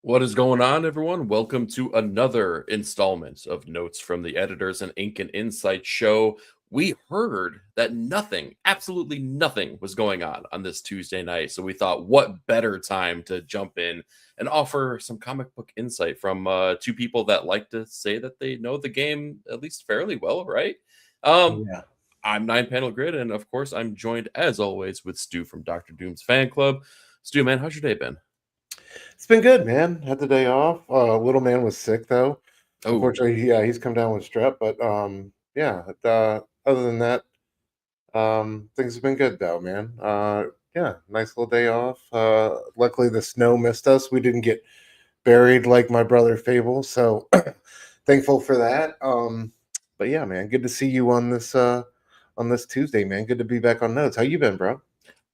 What is going on, everyone? Welcome to another installment of Notes from the Editors and Ink and Insight show. We heard that nothing, absolutely nothing, was going on this Tuesday night. So we thought, what better time to jump in and offer some comic book insight from two people that like to say that they know the game at least fairly well, right? Um, Yeah, I'm Nine Panel Grid, and of course, I'm joined as always with Stu from Dr. Doom's fan club. Stu, man, how's your day been? it's been good, man. Had the day off. Little man was sick though. Oh, Unfortunately, he's come down with strep. But yeah. Other than that, things have been good though, man. Yeah, nice little day off. Luckily the snow missed us. We didn't get buried like my brother Fable, so thankful for that. But yeah, man, good to see you on this Tuesday, man. Good to be back on Notes. How you been, bro?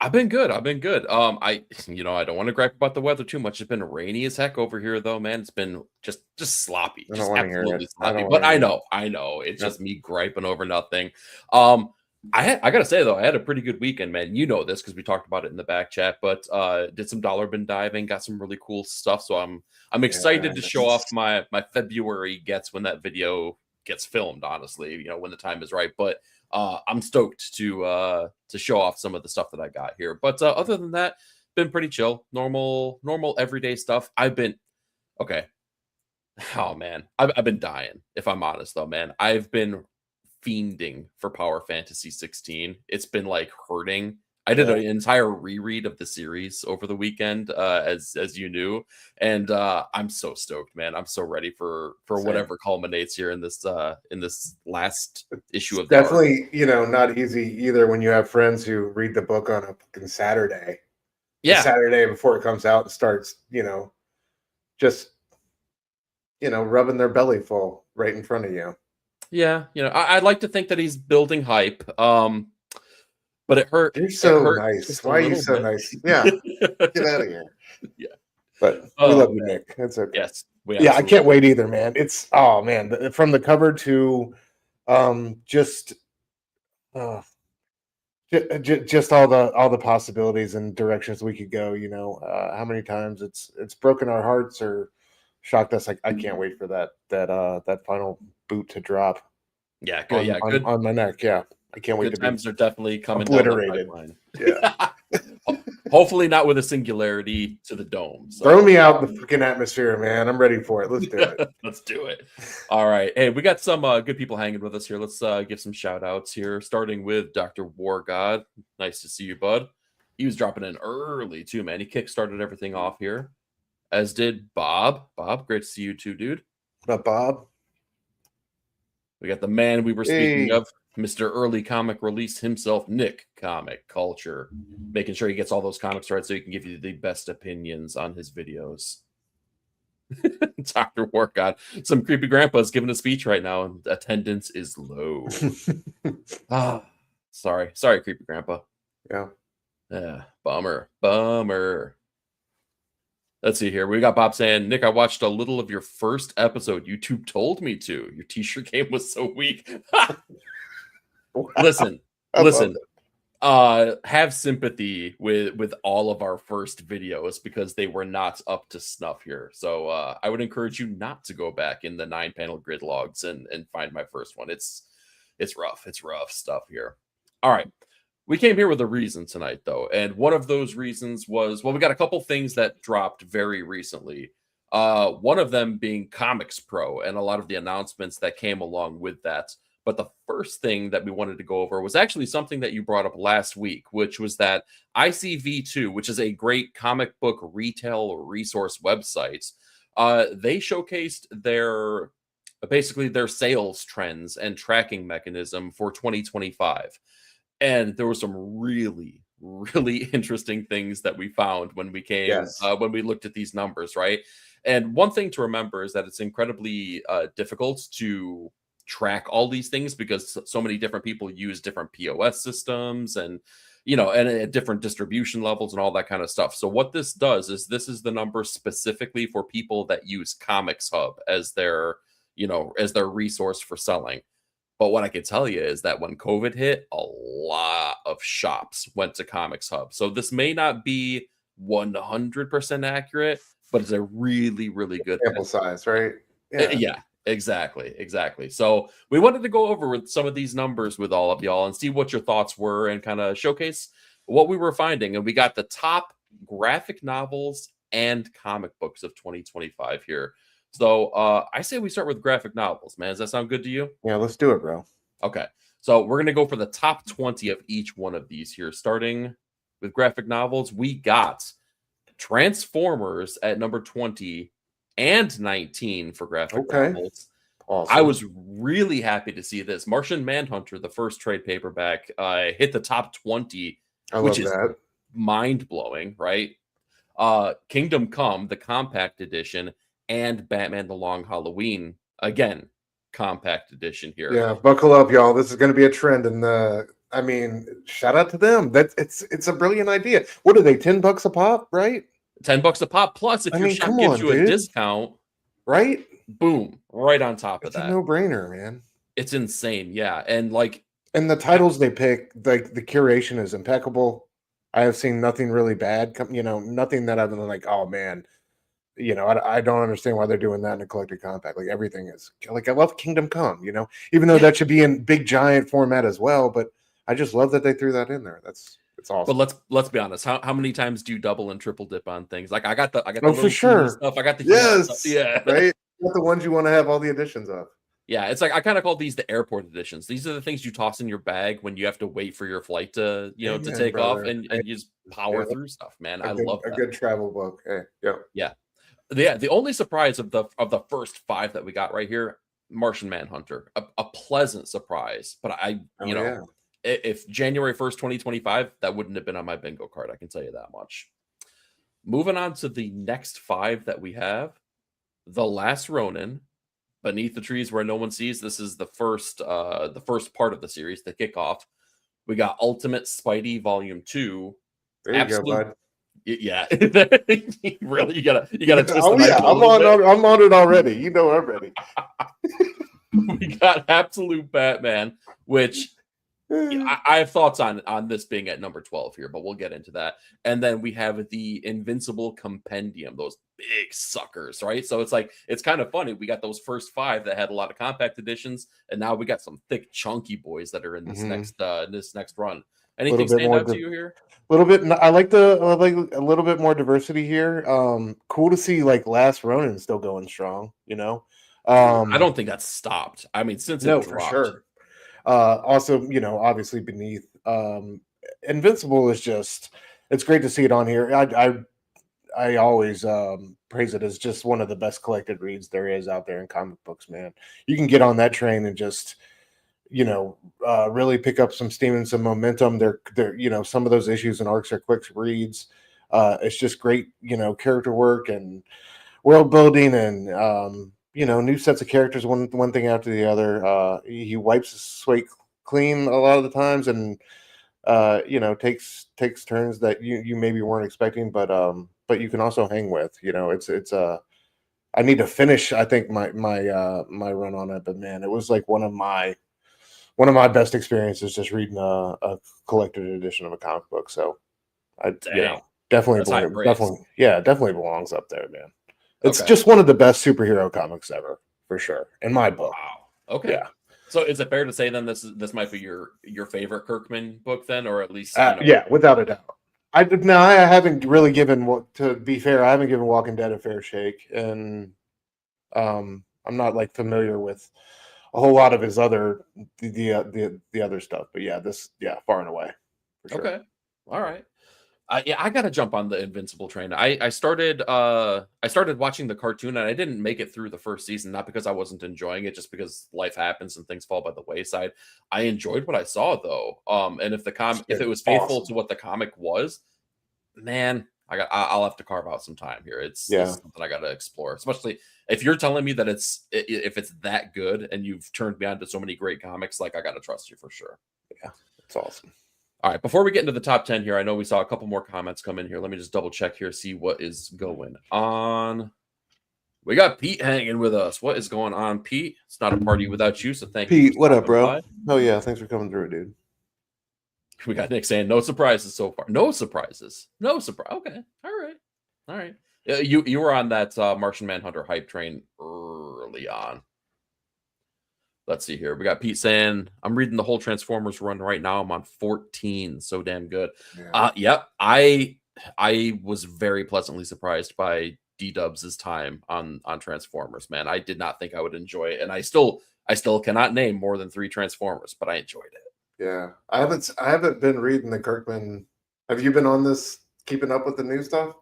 I've been good. I've been good. I don't want to gripe about the weather too much. It's been rainy as heck over here, though, man. It's been just sloppy, I don't just want to hear absolutely it. I sloppy. don't want But to hear I know, it's it. just me griping over nothing. Um, I gotta say though, I had a pretty good weekend, man. You know this because we talked about it in the back chat. But did some dollar bin diving, got some really cool stuff. So I'm excited to show off Yes. my February gets when that video gets filmed. Honestly, when the time is right. But I'm stoked to show off some of the stuff that I got here. But other than that, been pretty chill, normal everyday stuff. I've been okay. Oh man, I've been dying. If I'm honest, though, man, I've been fiending for Power Fantasy 16. It's been like hurting. I did Yeah. an entire reread of the series over the weekend, as you knew, and I'm so stoked, man. I'm so ready for Same. whatever culminates here in this last issue It's of the arc. definitely, not easy either when you have friends who read the book on a fucking Saturday, the Yeah, Saturday before it comes out and starts, just, rubbing their belly full right in front of you. yeah. I'd like to think that he's building hype. But it hurt. You're It so hurt nice. just a Why are you little so bit. nice? Yeah, get out of here. Yeah. But we Oh love you, man. Nick. That's okay. Yes, we Yeah, I absolutely can't wait either, man. It's oh man, from the cover to just uh, just all the possibilities and directions we could go. How many times it's broken our hearts or shocked us. Like I can't wait for that final boot to drop yeah, good. on Yeah, on good on my neck. Yeah, I can't wait good to be times are definitely coming down the obliterated. pipeline. Yeah, Hopefully not with a singularity to the dome. throw So me out in the freaking atmosphere, man. I'm ready for it. Let's do it. let's do it. All right. Hey, we got some good people hanging with us here. Let's give some shout outs here, starting with Dr. War God. Nice to see you, bud. He was dropping in early too, man. He kickstarted everything off here, as did Bob. Bob, great to see you too, dude. But Bob, We got the man we were speaking hey, of, Mr. Early Comic Release himself, Nick Comic Culture, making sure he gets all those comics right so he can give you the best opinions on his videos. Dr. Warcott, some creepy grandpa's giving a speech right now, and attendance is low. Ah, sorry, creepy grandpa. yeah. Yeah, bummer. Let's see here. We got Bob saying, Nick, I watched a little of your first episode. YouTube told me to. Your t-shirt game was so weak. Wow, listen, I love listen. Have sympathy with all of our first videos because they were not up to snuff here. So I would encourage you not to go back in the 9-panel grid logs and find my first one. It's rough. It's rough stuff here. All right. We came here with a reason tonight, though, and one of those reasons was, well, we got a couple things that dropped very recently. One of them being ComicsPRO and a lot of the announcements that came along with that. But the first thing that we wanted to go over was actually something that you brought up last week, which was that ICV2, which is a great comic book retail resource website, they showcased their sales trends and tracking mechanism for 2025. And there were some really interesting things that we found when we came yes. when we looked at these numbers, right? And one thing to remember is that it's incredibly difficult to track all these things because so many different people use different POS systems and at different distribution levels and all that kind of stuff. So what this does is this is the number specifically for people that use Comics Hub as their resource for selling. But what I can tell you is that when COVID hit, a lot of shops went to Comics Hub. So this may not be 100% accurate, but it's a really, really good Sample size, right? Yeah. Yeah, exactly. So we wanted to go over with some of these numbers with all of y'all and see what your thoughts were and kind of showcase what we were finding. And we got the top graphic novels and comic books of 2025 here. So I say we start with graphic novels, man. Does that sound good to you? Yeah, let's do it, bro. Okay. So we're gonna go for the top 20 of each one of these here. Starting with graphic novels, we got Transformers at number 20 and 19 for graphic novels. Awesome. I was really happy to see this. Martian Manhunter, the first trade paperback, hit the top 20, which is mind-blowing, right? Kingdom Come, the compact edition, and Batman the Long Halloween, again, compact edition here. Yeah, buckle up, y'all. This is going to be a trend, and I mean, shout out to them. It's a brilliant idea. What are they? $10 a pop, right? $10 a pop. Plus, if your shop gives you a discount, right? Boom, right on top of that. It's a no-brainer, man. It's insane, yeah. And the titles they pick, like the curation is impeccable. I have seen nothing really bad. Nothing that I've been like, oh man. I don't understand why they're doing that in a collected compact. Like everything is like, I love Kingdom Come, even though that should be in big giant format as well. But I just love that they threw that in there. It's awesome. But let's be honest. How many times do you double and triple dip on things? Like I got the for sure stuff. I got the stuff. Yeah, right. Not the ones you want to have all the editions of. Yeah, it's like I kind of call these the airport editions. These are the things you toss in your bag when you have to wait for your flight to to take off, and you just power through stuff, man. I love that. A good travel book. Hey, yeah. The only surprise of the first 5 that we got right here, Martian Manhunter, a pleasant surprise. But if January 1st, 2025, that wouldn't have been on my bingo card. I can tell you that much. Moving on to the next 5 that we have, The Last Ronin, Beneath the Trees Where No One Sees. This is the first part of the series, the kickoff. We got Ultimate Spidey Volume 2. There you go, bud. Yeah, really, you gotta twist the knife I'm on it already. I'm ready. We got Absolute Batman, which I have thoughts on this being at number 12 here, but we'll get into that. And then we have the Invincible Compendium, those big suckers, right? So it's kind of funny. We got those first 5 that had a lot of compact editions, and now we got some thick, chunky boys that are in this next run. Anything stand out to you here? A little bit. I like a little bit more diversity here. Cool to see like Last Ronin still going strong. I don't think that's stopped. I mean, since it dropped. For sure. Also, obviously Beneath. Invincible is just. It's great to see it on here. I always praise it as just one of the best collected reads there is out there in comic books, man. You can get on that train and just. Really pick up some steam and some momentum. They're some of those issues and arcs are quick reads. It's just great, character work and world building and new sets of characters, one thing after the other. He wipes his slate clean a lot of the times and takes turns that you maybe weren't expecting, but you can also hang with. It's I need to finish, I think, my run on it, but man, it was like one of my best experiences just reading a collected edition of a comic book. So definitely belongs up there, man. It's just one of the best superhero comics ever, for sure, in my book. Wow. Okay. Yeah. So is it fair to say then this might be your favorite Kirkman book then, or at least yeah, without a doubt. I haven't really given, to be fair, I haven't given Walking Dead a fair shake, and I'm not like familiar with a whole lot of his other the other stuff, but far and away. For sure. Okay, all right. I gotta jump on the Invincible train. I started watching the cartoon and I didn't make it through the first season, not because I wasn't enjoying it, just because life happens and things fall by the wayside. I enjoyed what I saw though, and if it was faithful to what the comic was, man, I'll have to carve out some time here. It's something I gotta explore, especially if you're telling me that if it's that good and you've turned me on to so many great comics, like I gotta trust you for sure. Yeah, it's awesome. All right, before we get into the top 10 here, I know we saw a couple more comments come in here. Let me just double check here, see what is going on. We got Pete hanging with us. What is going on, Pete? It's not a party without you, so thank you. Pete, what up, bro? By. Oh, yeah, thanks for coming through, dude. We got Nick saying no surprises so far. No surprises. No surprise. Okay, all right. You were on that Martian Manhunter hype train early on. Let's see here. We got Pete saying, I'm reading the whole Transformers run right now. I'm on 14. So damn good. Yeah. Yep. I was very pleasantly surprised by D-Dubs' time on Transformers, man. I did not think I would enjoy it. And I still cannot name more than 3 Transformers, but I enjoyed it. Yeah. I haven't been reading the Kirkman. Have you been on this, keeping up with the new stuff?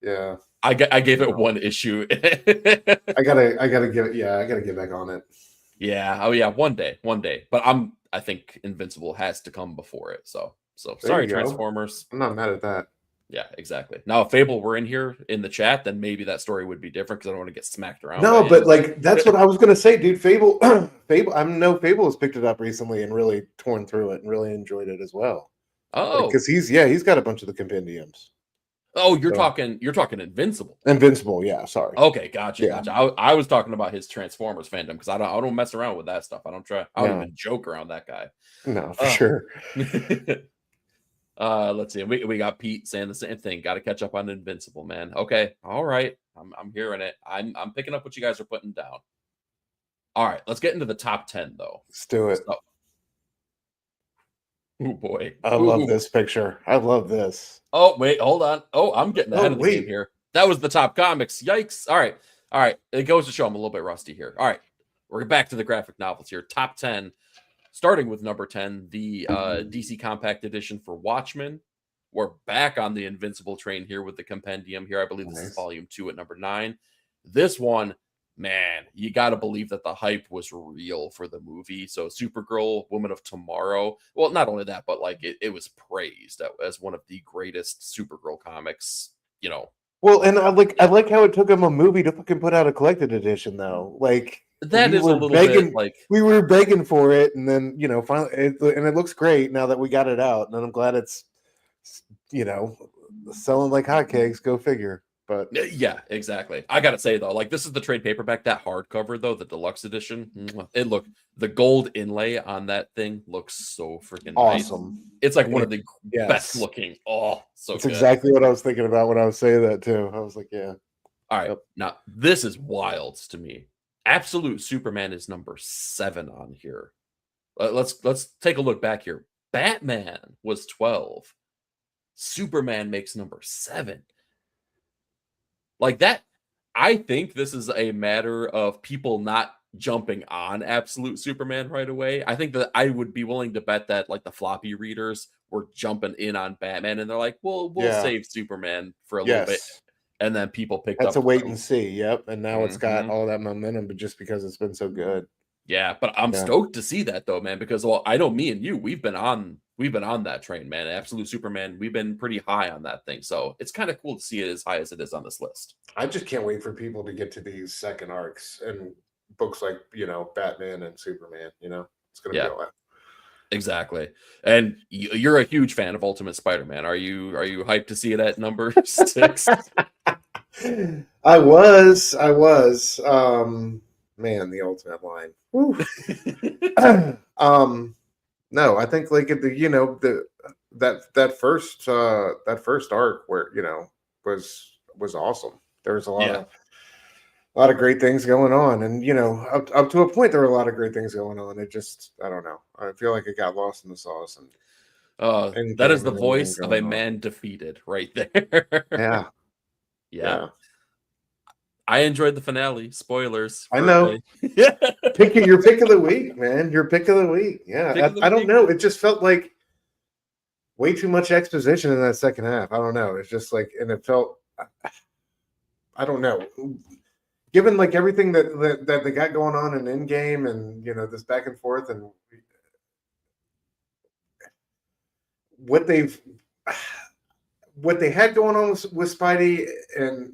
Yeah. I gave it 1 issue. I gotta get back on it. Yeah. Oh yeah. One day. But I think Invincible has to come before it. So sorry, Transformers. I'm not mad at that. Yeah, exactly. Now, if Fable were in here in the chat, then maybe that story would be different because I don't want to get smacked around. No, but like that's what I was gonna say, dude. Fable, I know Fable has picked it up recently and really torn through it and really enjoyed it as well. Oh, because he's got a bunch of the compendiums. Oh, you're talking Invincible. Invincible, yeah. Sorry. Okay, gotcha. I was talking about his Transformers fandom because I don't mess around with that stuff. I don't even joke around that guy. No, for sure. Let's see. We got Pete saying the same thing. Got to catch up on Invincible, man. Okay, all right. I'm hearing it. I'm picking up what you guys are putting down. All right, let's get into the top 10 though. Let's do it. Oh boy, I love this picture. I love this. Oh wait, hold on. Oh, I'm getting ahead of the game here. That was the top comics. Yikes! All right. It goes to show I'm a little bit rusty here. All right, we're back to the graphic novels here. Top 10. Starting with number 10, the DC Compact Edition for Watchmen. We're back on the Invincible train here with the compendium here. I believe this is volume 2 at number 9. This one, man, you got to believe that the hype was real for the movie. So Supergirl, Woman of Tomorrow. Well, not only that, but like it was praised as one of the greatest Supergirl comics, you know. Well, and I like how it took him a movie to fucking put out a collected edition though. Like that is a little bit like we were begging for it, and then finally, and it looks great now that we got it out, and I'm glad it's selling like hotcakes. Go figure. But yeah, exactly. I gotta say though, like this is the trade paperback, that hardcover though, the deluxe edition. The gold inlay on that thing looks so freaking awesome. Nice. It's like one of the best looking. Oh, so it's exactly what I was thinking about when I was saying that too. I was like, yeah. All right, now this is wild to me. Absolute Superman is number 7 on here. Let's take a look back here. Batman was 12. Superman makes number 7. Like that, I think this is a matter of people not jumping on Absolute Superman right away. I think that I would be willing to bet that like the floppy readers were jumping in on Batman and they're like, we'll save Superman for a little bit. And then people picked up. That's a wait and see. Yep. And now it's got all that momentum, but just because it's been so good. Yeah, but I'm stoked to see that though, man, because I know me and you, we've been on that train, man. Absolute Superman, we've been pretty high on that thing. So it's kind of cool to see it as high as it is on this list. I just can't wait for people to get to these second arcs and books like, Batman and Superman, it's going to be all that. Exactly. And you're a huge fan of Ultimate Spider-Man. Are you hyped to see it at number 6? I was. Man, the Ultimate line. No, I think like at the that first arc where was awesome. There was a lot of great things going on, and up to a point there were a lot of great things going on. It just I don't know. I feel like it got lost in the sauce, and that is the voice of a man defeated right there. Yeah. I enjoyed the finale. Spoilers. I know. Your pick of the week, man. Your pick of the week. Yeah. I don't know. It just felt like way too much exposition in that second half. I don't know. It's just like, and it felt, I don't know. Given like everything that they got going on in Endgame and, this back and forth and what they had going on with Spidey and,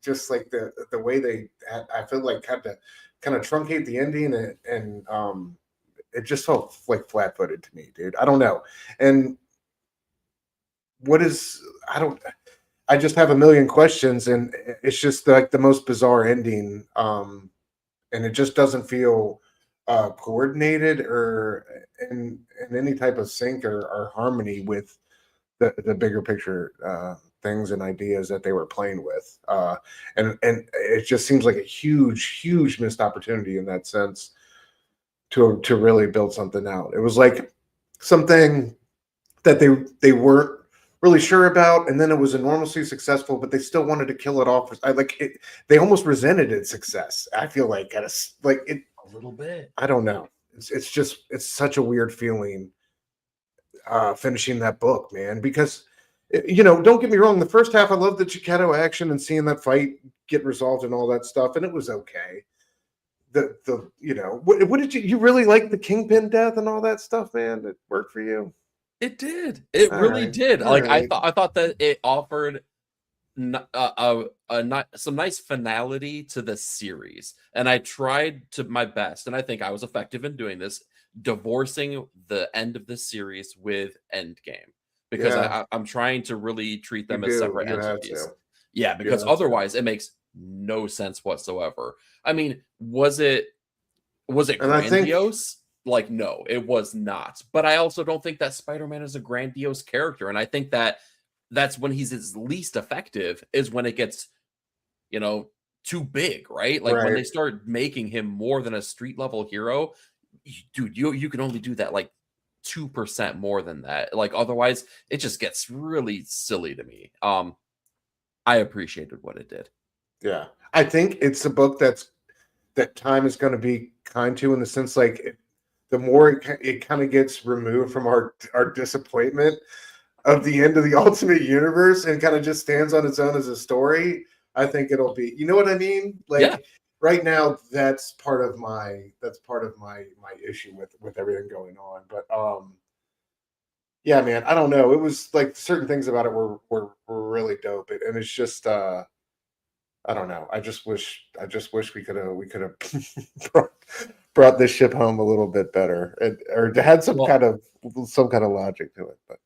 just like the way they had, I feel like had to kind of truncate the ending and it just felt like flat-footed to me, dude. I don't know. And I just have a million questions and it's just like the most bizarre ending. And it just doesn't feel coordinated or in any type of sync or harmony with the bigger picture things and ideas that they were playing with. And it just seems like a huge missed opportunity in that sense to really build something out. It was like something that they weren't really sure about, and then it was enormously successful, but they still wanted to kill it off. I like it. They almost resented its success. I feel like like it a little bit. I don't know. It's such a weird feeling finishing that book, man, because don't get me wrong, the first half I loved the Chiquetto action and seeing that fight get resolved and all that stuff, and it was okay. What did you really like the Kingpin death and all that stuff, man? It worked for you? It did. It All really right. did. All Like right. I thought that it offered some nice finality to the series, and I tried to my best, and I think I was effective in doing this, divorcing the end of this series with Endgame, because Yeah, I'm trying to really treat you them as do. separate You had entities. to. Yeah, You because had to. otherwise it makes no sense whatsoever. I mean, was it And I think grandiose? Like, no, it was not. But I also don't think that Spider-Man is a grandiose character, and I think that that's when he's his least effective is when it gets, you know, too big, right? Like when right. they start making him more than a street level hero, dude, you can only do that like 2% more than that. Like otherwise, it just gets really silly to me. I appreciated what it did. Yeah. I think it's a book that time is going to be kind to, in the sense like the more it kind of gets removed from our disappointment of the end of the Ultimate Universe and kind of just stands on its own as a story, I think it'll be, you know what I mean? Yeah. Like right now, that's part of my issue with everything going on. But yeah, man, I don't know. It was like certain things about it were really dope, and it's just I don't know. I just wish we could have brought, brought this ship home a little bit better, or had Well, some kind of logic to it. But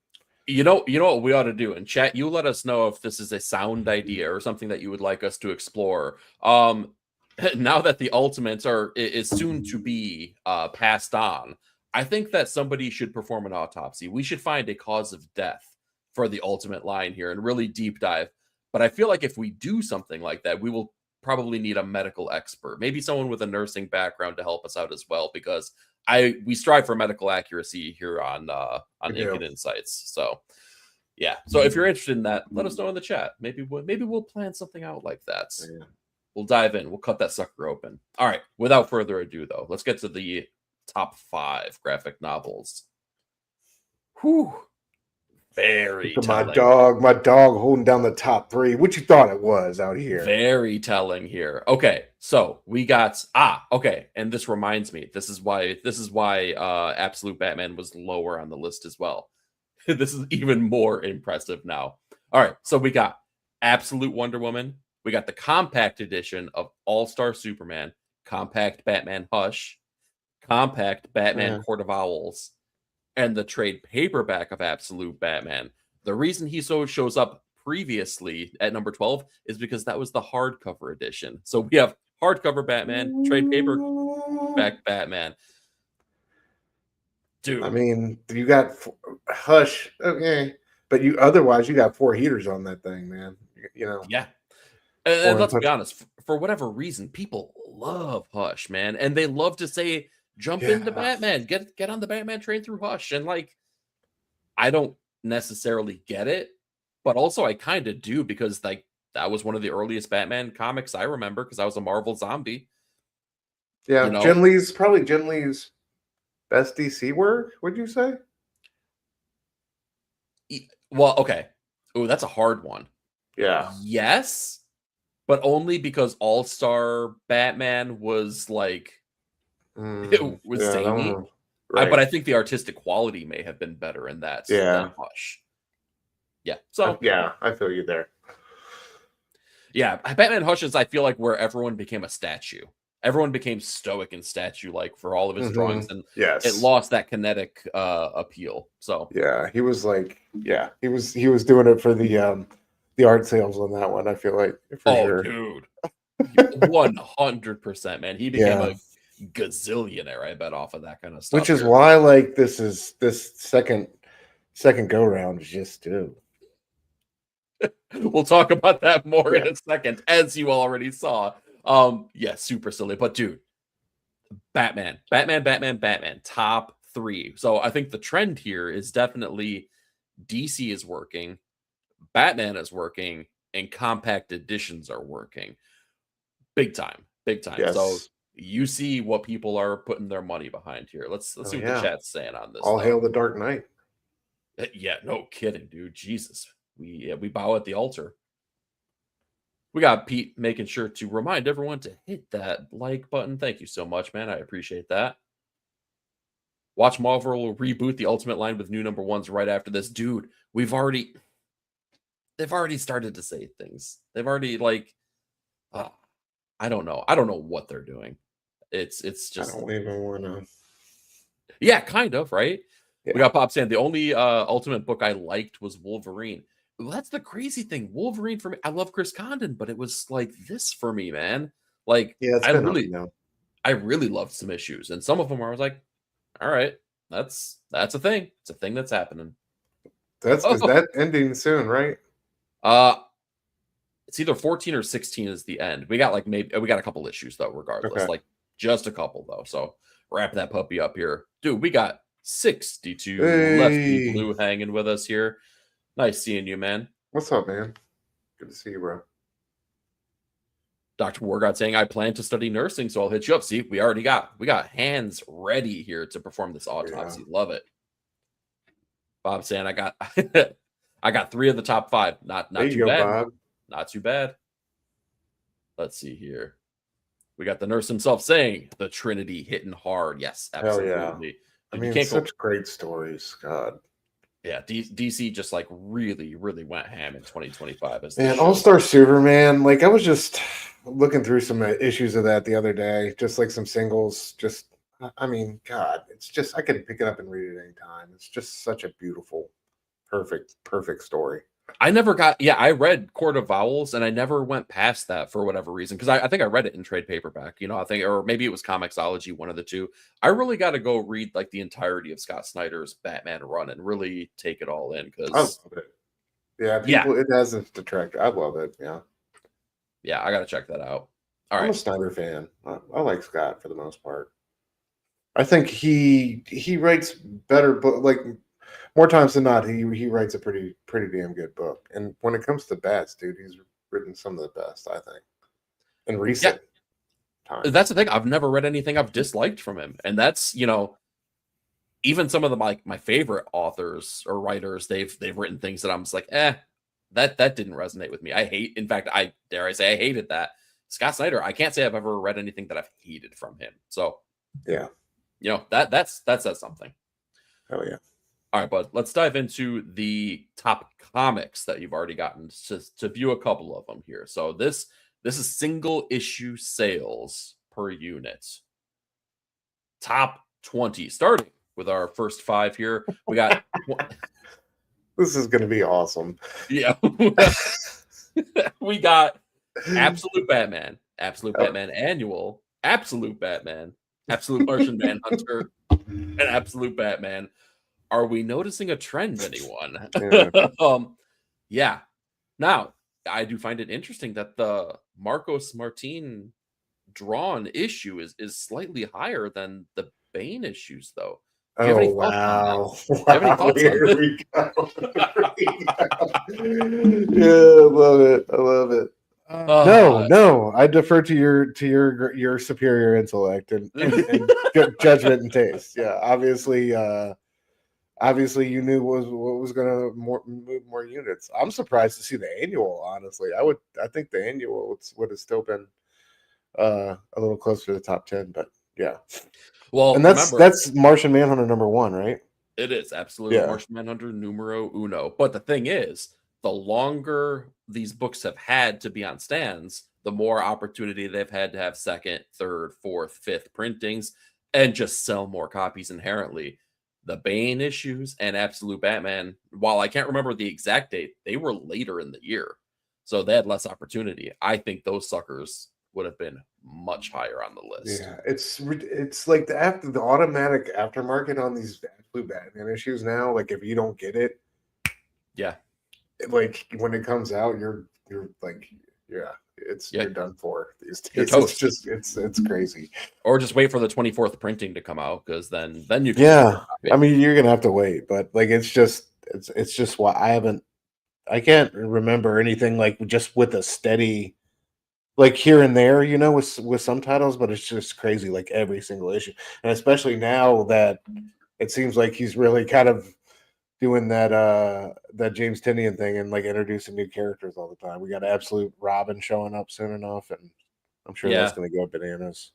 you know what we ought to do in chat. You let us know if this is a sound idea or something that you would like us to explore. Now that the ultimates is soon to be passed on, I think that somebody should perform an autopsy. We should find a cause of death for the ultimate line here and really deep dive. But I feel like if we do something like that, we will probably need a medical expert, maybe someone with a nursing background to help us out as well, because we strive for medical accuracy here we on Ink do. and Insights. So yeah. So if you're interested in that, let us know in the chat. Maybe we'll plan something out like that. Yeah. We'll dive in. We'll cut that sucker open. All right. Without further ado, though, let's get to the top 5 graphic novels. Whew. Very Look at telling, man. my dog holding down the top 3. What you thought it was out here? Very telling here. Okay, so we got okay, and this reminds me. This is why Absolute Batman was lower on the list as well. This is even more impressive now. All right, so we got Absolute Wonder Woman. We got the compact edition of All Star Superman, Compact Batman Hush, Compact Batman Yeah. Court of Owls, and the trade paperback of Absolute Batman. The reason he shows up previously at number 12 is because that was the hardcover edition. So we have hardcover Batman, trade paperback Batman. I Dude, mean, you got Hush, okay, but you got 4 heaters on that thing, man. yeah. And 4 let's be inputs. honest, for whatever reason, people love Hush, man. And they love to say, jump into Yeah. Batman, get on the Batman train through Hush. And like, I don't necessarily get it, but also I kind of do because like that was one of the earliest Batman comics I remember because I was a Marvel zombie, you Yeah, know. Probably Jen Lee's best DC work, would you say? Well, okay. Oh, that's a hard one. Yeah. Yes, but only because All Star Batman was like it was Yeah, that zany. one. Right. But I think the artistic quality may have been better in that than Yeah. Hush. Yeah. So Yeah, I feel you there. yeah, Batman Hush is I feel like where everyone became a statue. Everyone became stoic and statue like for all of his drawings, and it Yes. lost that kinetic appeal. So Yeah, he was like, yeah, he was doing it for the art sales on that one, I feel like, for oh sure. dude. 100%, man. He became Yeah. a gazillionaire, I bet, off of that kind of Which stuff is here. why like this second go round is just due. We'll talk about that more in Yeah. a second, as you already saw. Yeah, super silly. But dude, Batman, top 3. So I think the trend here is definitely DC is working, Batman is working, and compact editions are working. Big time, big time. So Yes. you see what people are putting their money behind here. Let's Oh see what the yeah. chat's saying on this All though. hail the Dark Knight. Yeah, no kidding, dude. Jesus. We bow at the altar. We got Pete making sure to remind everyone to hit that like button. Thank you so much, man. I appreciate that. Watch Marvel will reboot the Ultimate line with new number ones right after this. Dude, they've already started to say things. They've already uh, I don't know. I don't know what they're doing. It's I just don't even want to. yeah, kind of, right? We Yeah. got Pop saying the only Ultimate book I liked was Wolverine. Well, that's the crazy thing. Wolverine for me, I love Chris Condon, but it was like this for me, man. Like Yeah, it's been up and down. I really loved some issues, and some of them where I was like, all right, that's a thing. It's a thing that's happening. Is Oh, that ending soon, right? uh, it's either 14 or 16 is the end. We got maybe we got a couple issues though, regardless. Okay. Like just a couple though. So wrap that puppy up here. Dude, we got 62 lefty Hey, blue hanging with us here. Nice seeing you, man. what's up, man? Good to see you, bro. Dr. Wargod saying I plan to study nursing, so I'll hit you up. See, we got hands ready here to perform this Yeah. autopsy. Love it. Bob saying I got I got 3 of the top 5. Not There you too go, bad. Bob. Not too bad. Let's see here. We got the nurse himself saying the Trinity hitting hard. Yes, Hell yeah. absolutely. I Dude, you mean, can't go. such great stories. God. Yeah, DC just really went ham in 2025 as this Man, All shows. Star Superman. Like, I was just looking through some issues of that the other day, just like some singles. Just, I mean, God, it's just, I could pick it up and read it anytime. It's just such a beautiful, perfect story. I never got. Yeah, I read Court of Owls, and I never went past that for whatever reason because I think I read it in trade paperback. I think, or maybe it was Comixology, one of the two. I really got to go read like the entirety of Scott Snyder's Batman run and really take it all in I because love it. Yeah, yeah, people, it has its detractor. I love it. Yeah. I got to check that out. All I'm a right, Snyder fan. I like Scott for the most part. I think he writes better book. Like more times than not, he writes a pretty damn good book. And when it comes to bats, dude, he's written some of the best, I think, in yeah, recent times. that's the thing. I've never read anything I've disliked from him, and that's even some of the my favorite authors or writers, they've written things that I'm just like, that didn't resonate with me. I hate, in fact, I dare I say I hated that. Scott Snyder, I can't say I've ever read anything that I've hated from him. So, Yeah, that says something. hell yeah. All right, bud. Let's dive into the top comics that you've already gotten to view a couple of them here. So this is single issue sales per unit. Top 20, starting with our first 5 here. We got This is gonna be awesome. yeah. We got Absolute Batman, Absolute Batman Annual, Absolute Batman, Absolute Martian Manhunter, and Absolute Batman. Are we noticing a trend, anyone? Yeah. Yeah. Now, I do find it interesting that the Marcos Martin drawn issue is slightly higher than the Bane issues, though. Do you have Oh any thoughts on that? wow! Do you have any Wow! thoughts on Here this? we go. Yeah, I love it. I love it. Uh, No. I defer to your superior intellect and good judgment and taste. Yeah, obviously you knew what was going to move more units. I'm surprised to see the annual. Honestly, I think the annual would have still been a little closer to the top 10, but yeah. well, And remember, that's Martian Manhunter #1, right? it is absolute Yeah. Martian Manhunter numero uno. But the thing is, the longer these books have had to be on stands, the more opportunity they've had to have second, third, fourth, fifth printings and just sell more copies inherently. The Bane issues and Absolute Batman, while I can't remember the exact date, they were later in the year. So they had less opportunity. I think those suckers would have been much higher on the list. Yeah, it's like the automatic aftermarket on these Absolute Batman issues now. Like if you don't get it, Yeah. like when it comes out, you're like, yeah, Yeah, you're done for these you're days. It's toast. just it's crazy. Or just wait for the 24th printing to come out, because then you can pick up a Yeah, I copy. mean, you're gonna have to wait, but like it's just why I can't remember anything like just with a steady like here and there, with some titles, but it's just crazy like every single issue, and especially now that it seems like he's really kind of doing that James Tinian thing and like introducing new characters all the time. We got Absolute Robin showing up soon enough, and I'm sure that's Yeah. going to go bananas.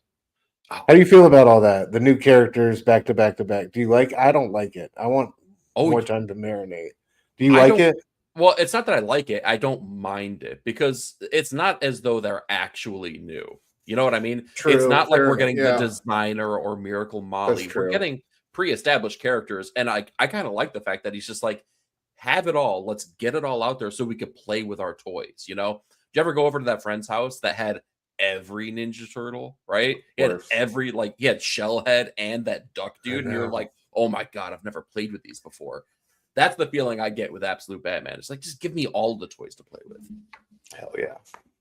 Oh, How do you feel about all that? The new characters back to back to back. Do you like? I don't like it. I want oh, more time to marinate. Do you I like don't. it? Well, it's not that I like it. I don't mind it because it's not as though they're actually new. You know what I mean? It's True, not like fair we're enough. getting the Yeah, designer or Miracle that's Molly. We're true. getting pre-established characters, and I kind of like the fact that he's just like, have it all. Let's get it all out there so we could play with our toys. Do you ever go over to that friend's house that had every Ninja Turtle? Right? Of He had course, every he had Shellhead and that Duck I dude, and you're know. like, oh my god, I've never played with these before. That's the feeling I get with Absolute Batman. It's like, just give me all the toys to play with. Hell yeah,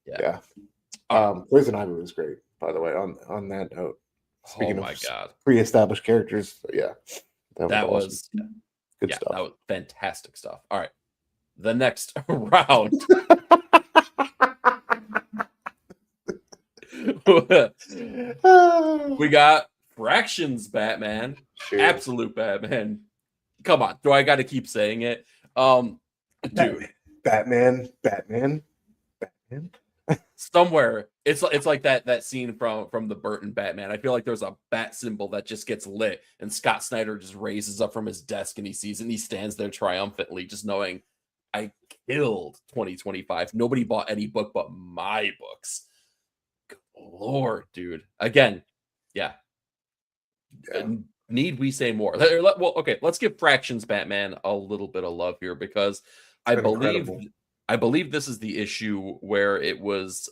Yeah. yeah. All right. Poison Ivy was great, by the way. On that note, Oh speaking of my god. pre-established characters, yeah, that was That awesome. was Good yeah, that stuff. was fantastic stuff. All right. The next round. We got Fractions Batman, Shoot. Absolute Batman. Come on, do I got to keep saying it? Um, dude, Batman. somewhere it's like that scene from the Burton Batman. I feel like there's a bat symbol that just gets lit, and Scott Snyder just raises up from his desk and he sees it and he stands there triumphantly, just knowing I killed 2025. Nobody bought any book but my books. Good Lord, dude. Again, yeah. Yeah, Need we say more? Well, okay, let's give Fractions Batman a little bit of love here because it's I been believe incredible. I believe this is the issue where it was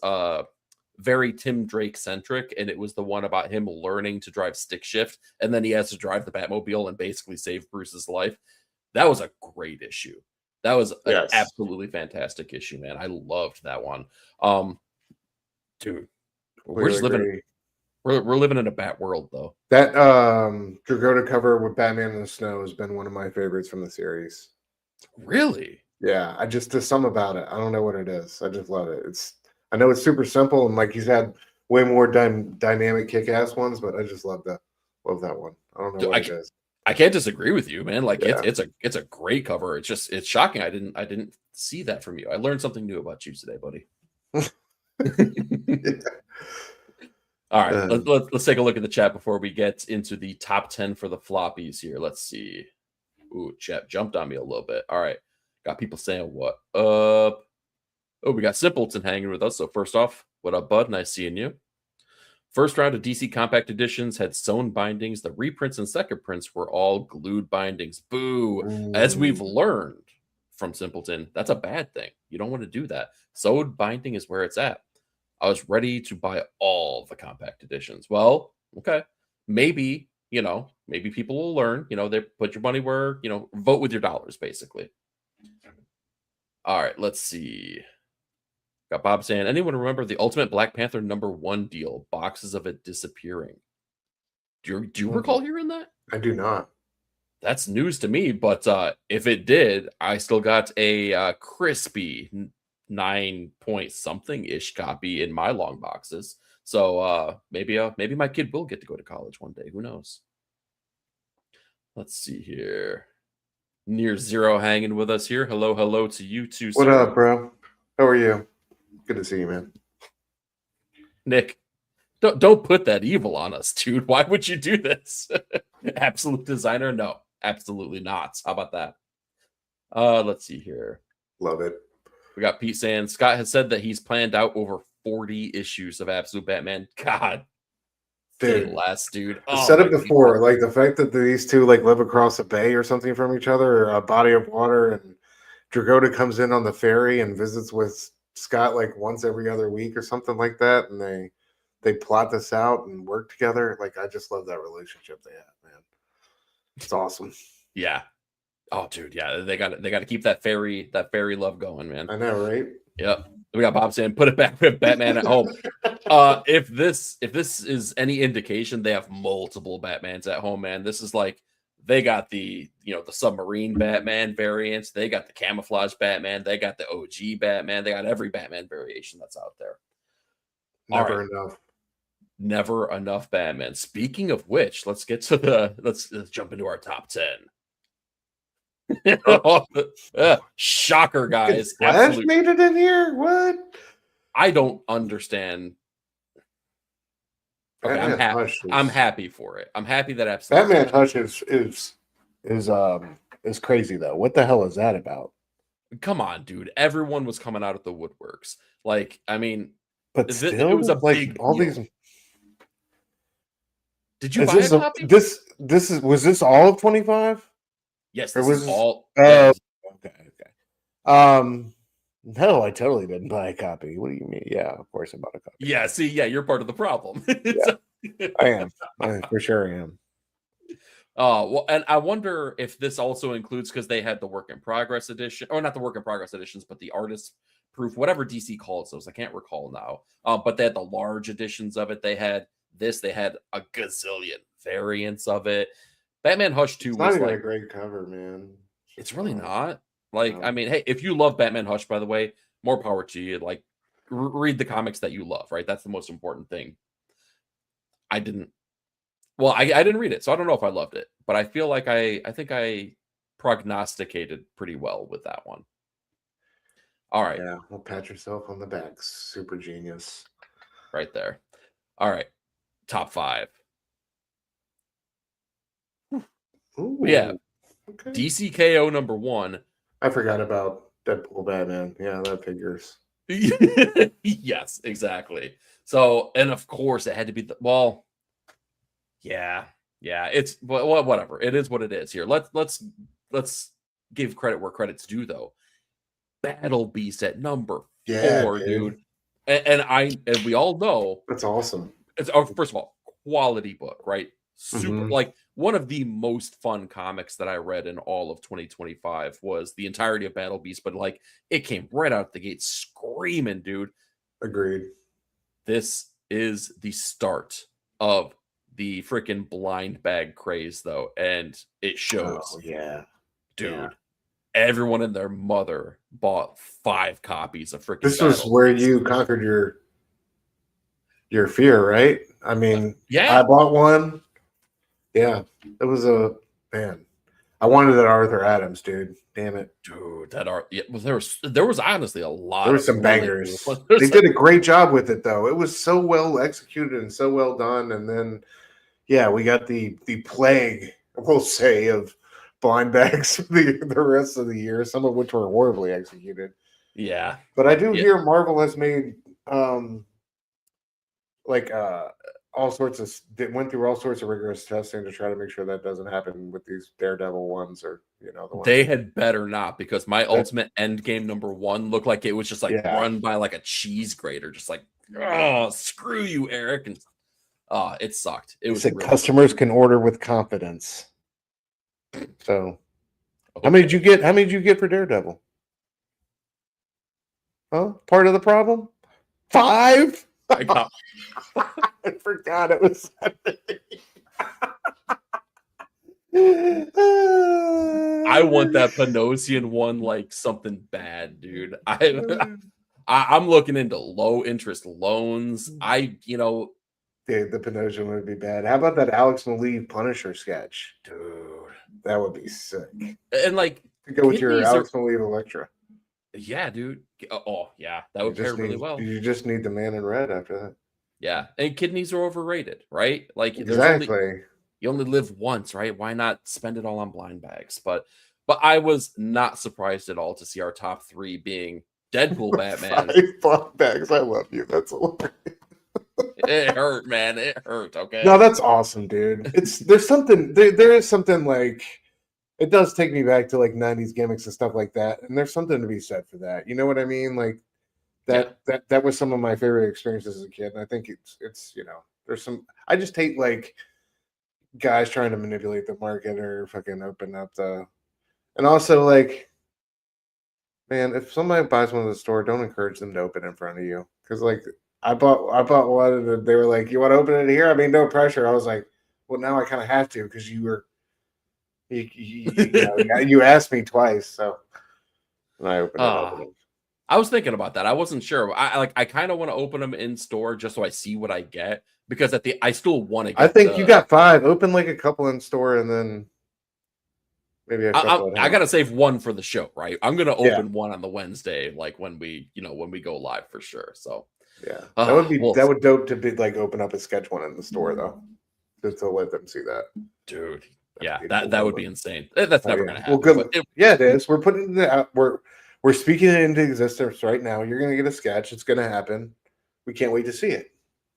very Tim Drake centric, and it was the one about him learning to drive stick shift, and then he has to drive the Batmobile and basically save Bruce's life. That was a great issue. That was an Yes, absolutely fantastic issue, man. I loved that one. Um, dude, we're completely just living agree. we're living in a bat world though. That Dragoda cover with Batman in the snow has been one of my favorites from the series. Really? Yeah, there's some about it. I don't know what it is. I just love it. I know it's super simple and like he's had way more dynamic kick-ass ones, but I just love that one. I don't know Dude, what it is. I can't disagree with you, man. Like Yeah. it's a great cover. It's shocking. I didn't see that from you. I learned something new about you today, buddy. All right, Uh, let's take a look at the chat before we get into the top 10 for the floppies here. Let's see. Ooh, chat jumped on me a little bit. All right, got people saying what up. Oh, we got Simpleton hanging with us. So first off, what up, bud? Nice seeing you. First round of DC Compact Editions had sewn bindings. The reprints and second prints were all glued bindings. Boo. As we've mm, learned from Simpleton, that's a bad thing. You don't want to do that. Sewed binding is where it's at. I was ready to buy all the Compact Editions. Well, okay. Maybe people will learn. They put your money where, vote with your dollars, basically. All right, let's see. Got Bob saying, anyone remember the Ultimate Black Panther #1 deal? Boxes of it disappearing. Do you recall hearing that? I do not. That's news to me, but if it did, I still got a crispy 9 point something ish copy in my long boxes. So maybe my kid will get to go to college one day. Who knows? Let's see here. Near Zero hanging with us here. Hello to you too, What sir. up, bro? How are you? Good to see you, man. Nick, don't put that evil on us, dude. Why would you do this? Absolute designer? No, absolutely not. How about that? Let's see here. Love it. We got Pete saying Scott has said that he's planned out over 40 issues of Absolute Batman. God, say Dude, less, dude. I Oh said my it before, god. like the fact that these two like live across a bay or something from each other, or a body of water, and Dragoda comes in on the ferry and visits with Scott like once every other week or something like that, and they plot this out and work together. Like I just love that relationship they have, man. It's awesome. Yeah. Oh, dude, yeah, they got to keep that fairy love going, man. I know, right? Yep. We got Bob saying, put it back with Batman at home. If this is any indication, they have multiple Batmans at home, man. This is like they got the the submarine Batman variants, they got the camouflage Batman, they got the OG Batman, they got every Batman variation that's out there. All right, Never enough. never enough Batman. Speaking of which, let's get to let's jump into our top 10. Oh, Shocker, fucking guys. Flash Absolute. made it in here. What? I don't understand. Okay, Batman Hush I'm is happy for it. I'm happy that absolute. Batman Hush is crazy though. What the hell is that about? Come on, dude. Everyone was coming out of the woodworks. Like, I mean, But it was still, a like big all deal. these. Did you Is buy a this copy? this is was this all of 25? Yes, Or this was is this? all. Yeah, Oh, okay. No, I totally didn't buy a copy. What do you mean? Yeah, of course I bought a copy. yeah. See, yeah, you're part of the problem. Yeah, I am. I for sure am. Well, and I wonder if this also includes because they had the work in progress edition, or not the work in progress editions, but the artist proof, whatever DC calls those. I can't recall now. But they had the large editions of it. They had this. They had a gazillion variants of it. Batman Hush 2 It's not was even a like, great cover, man. it's really not. Like, I No. mean, hey, if you love Batman Hush, by the way, more power to you. Like, read the comics that you love, right? That's the most important thing. I didn't. Well, I didn't read it, so I don't know if I loved it, but I feel like I think I prognosticated pretty well with that one. All right, Yeah, well, pat yourself on the back. Super genius. right there. All right, top 5. We have Ooh, okay. DCKO number 1. I forgot about Deadpool Batman. Yeah, that figures. Yes, exactly. So, and of course, it had to be well. Yeah, yeah. It's whatever. It is what it is. Here, let's give credit where credit's due, though. Battle Beast at number Yeah, 4, dude. dude. And we all know That's awesome. it's first of all, quality book, right? Super Mhm. like one of the most fun comics that I read in all of 2025 was the entirety of Battle Beast, but like it came right out the gate screaming, dude. Agreed. This is the start of the freaking blind bag craze, though, and it shows, Oh yeah. dude. Yeah. Everyone and their mother bought 5 copies of freaking. This was Battle where Beast. you conquered your fear, right? I mean, Yeah, I bought one. Yeah, it was a man. I wanted that Arthur Adams, dude. Damn it. dude, that art. Yeah, well, there was honestly a lot There were of some really bangers. good ones. They did a great job with it, though. It was so well executed and so well done. And then, yeah, we got the plague, we'll say, of blind bags the rest of the year, some of which were horribly executed. Yeah, But I do yeah, hear Marvel has made like all sorts of went through all sorts of rigorous testing to try to make sure that doesn't happen with these Daredevil ones, or the ones. they had better not, because my That, ultimate Endgame number 1 looked like it was just like yeah, run by like a cheese grater, just like, oh, screw you, Eric, and it sucked. It they was said really customers can order with confidence. So, okay. how many did you get? How many did you get for Daredevil? Huh? Part of the problem? 5. I got. I forgot it was 7. I want that Panosian one like something bad, dude. I'm looking into low interest loans. The Pinocchio would be bad. How about that Alex Maleev Punisher sketch? Dude, That would be sick. and like To go with your kidneys are, Alex Maleev Electra. yeah, dude. Oh, yeah, that would pair really well. You just need the man in red after that. Yeah, and kidneys are overrated, right? Like Exactly. you only live once, right? Why not spend it all on blind bags? But I was not surprised at all to see our top 3 being Deadpool Batman. 5 block bags. I love you. That's hilarious. It hurt, man. It hurt. Okay. No, that's awesome, dude. There's something there is something like it does take me back to like 90s gimmicks and stuff like that. And there's something to be said for that. You know what I mean? Like Yeah. that was some of my favorite experiences as a kid. And I think it's there's some I just hate like guys trying to manipulate the market or fucking open up the And also, like, man, if somebody buys one at the store, don't encourage them to open in front of you. Because, like, I bought one, and they were like, "You want to open it here?" I mean, no pressure. I was like, "Well, now I kind of have to because you asked me twice." So, and I opened it up. I was thinking about that. I wasn't sure. I kind of want to open them in store just so I see what I get, because I still want to get. I think you got 5. Open like a couple in store, and then maybe a couple at home. I gotta save one for the show, right? I'm gonna open one on the Wednesday, like when we go live for sure. So yeah, that would dope to be like open up a sketch one in the store though, just to let them see that, dude. Yeah, that would be insane. That's never gonna happen. Well, good. It is. We're putting it out. We're speaking it into existence right now. You're gonna get a sketch. It's gonna happen. We can't wait to see it.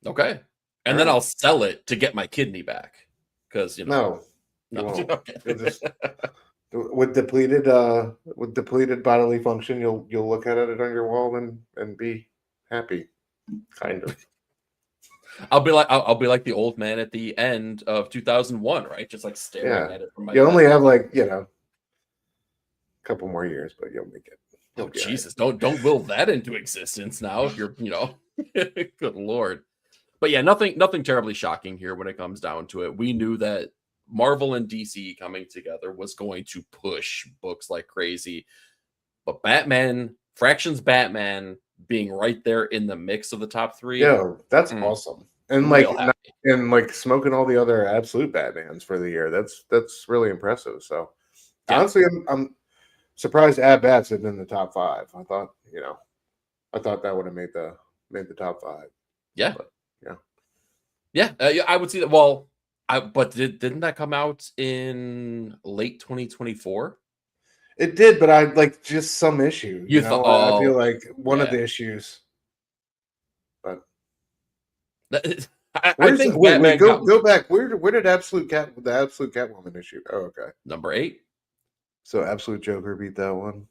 Okay, and then I'll sell it to get my kidney back, because no. Okay. Just, with depleted bodily function, you'll look at it on your wall and be happy, kind of. I'll be like the old man at the end of 2001, right? Just like staring at it from my. You only have like a couple more years, but you'll make it. Oh Jesus! Don't will that into existence now. If you're good Lord. But yeah, nothing terribly shocking here when it comes down to it. We knew that Marvel and DC coming together was going to push books like crazy. But Fractions Batman being right there in the mix of the top 3. Yeah, that's awesome. And like smoking all the other absolute Batmans for the year. That's really impressive. So honestly, I'm surprised Bats isn't in the top 5. I thought that would have made the top 5. Yeah. But, yeah, I would see that. Well, but didn't that come out in late 2024? It did, but I like just some issue. You know, I feel like one of the issues. But I think wait, go back. Where did the Absolute Catwoman issue? Oh, okay. Number 8. So Absolute Joker beat that one.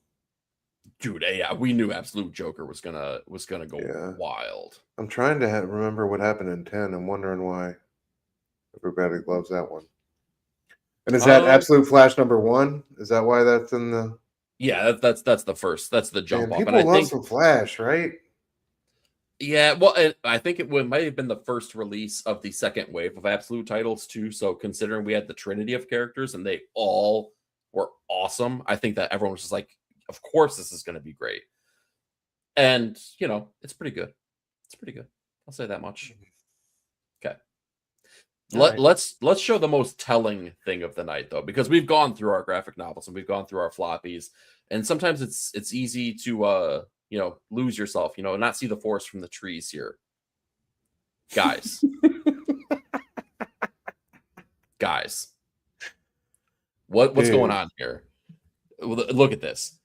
Dude, yeah, we knew Absolute Joker was gonna go wild. I'm trying to remember what happened in 10. I'm wondering why everybody loves that one. And is that Absolute Flash number 1? Is that why that's in the? Yeah, that's the first. That's the jump off. People love some Flash, right? Yeah, well, I think it might have been the first release of the second wave of Absolute titles too. So considering we had the trinity of characters and they all were awesome, I think that everyone was just like, of course this is going to be great. And it's pretty good. It's pretty good. I'll say that much. Okay. Let's show the most telling thing of the night though, because we've gone through our graphic novels and we've gone through our floppies, and sometimes it's easy to lose yourself, not see the forest from the trees here. Guys. Guys. What's going on here? Look at this.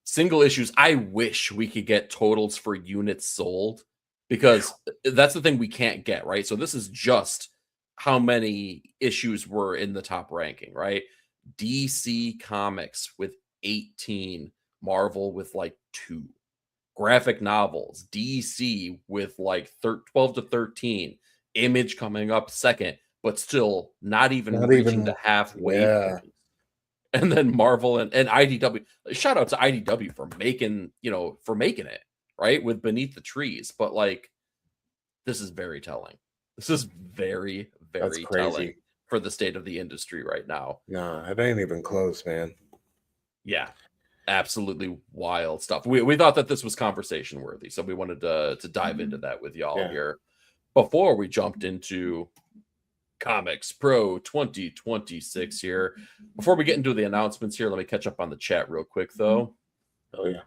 Single issues. I wish we could get totals for units sold, because that's the thing we can't get, right? So this is just how many issues were in the top ranking, right? DC Comics with 18, Marvel with like 2. Graphic novels, DC with like 12 to 13, Image coming up second, but still not even reaching the halfway point. And then Marvel and IDW. Shout out to IDW for making it, right? With Beneath the Trees. But like, this is very telling. This is very, very telling for the state of the industry right now. Nah, it ain't even close, man. Yeah. Absolutely wild stuff. We thought that this was conversation worthy, so we wanted to dive into that with y'all here before we jumped into ComicsPRO 2026 here. Before we get into the announcements here, let me catch up on the chat real quick though. Oh yeah.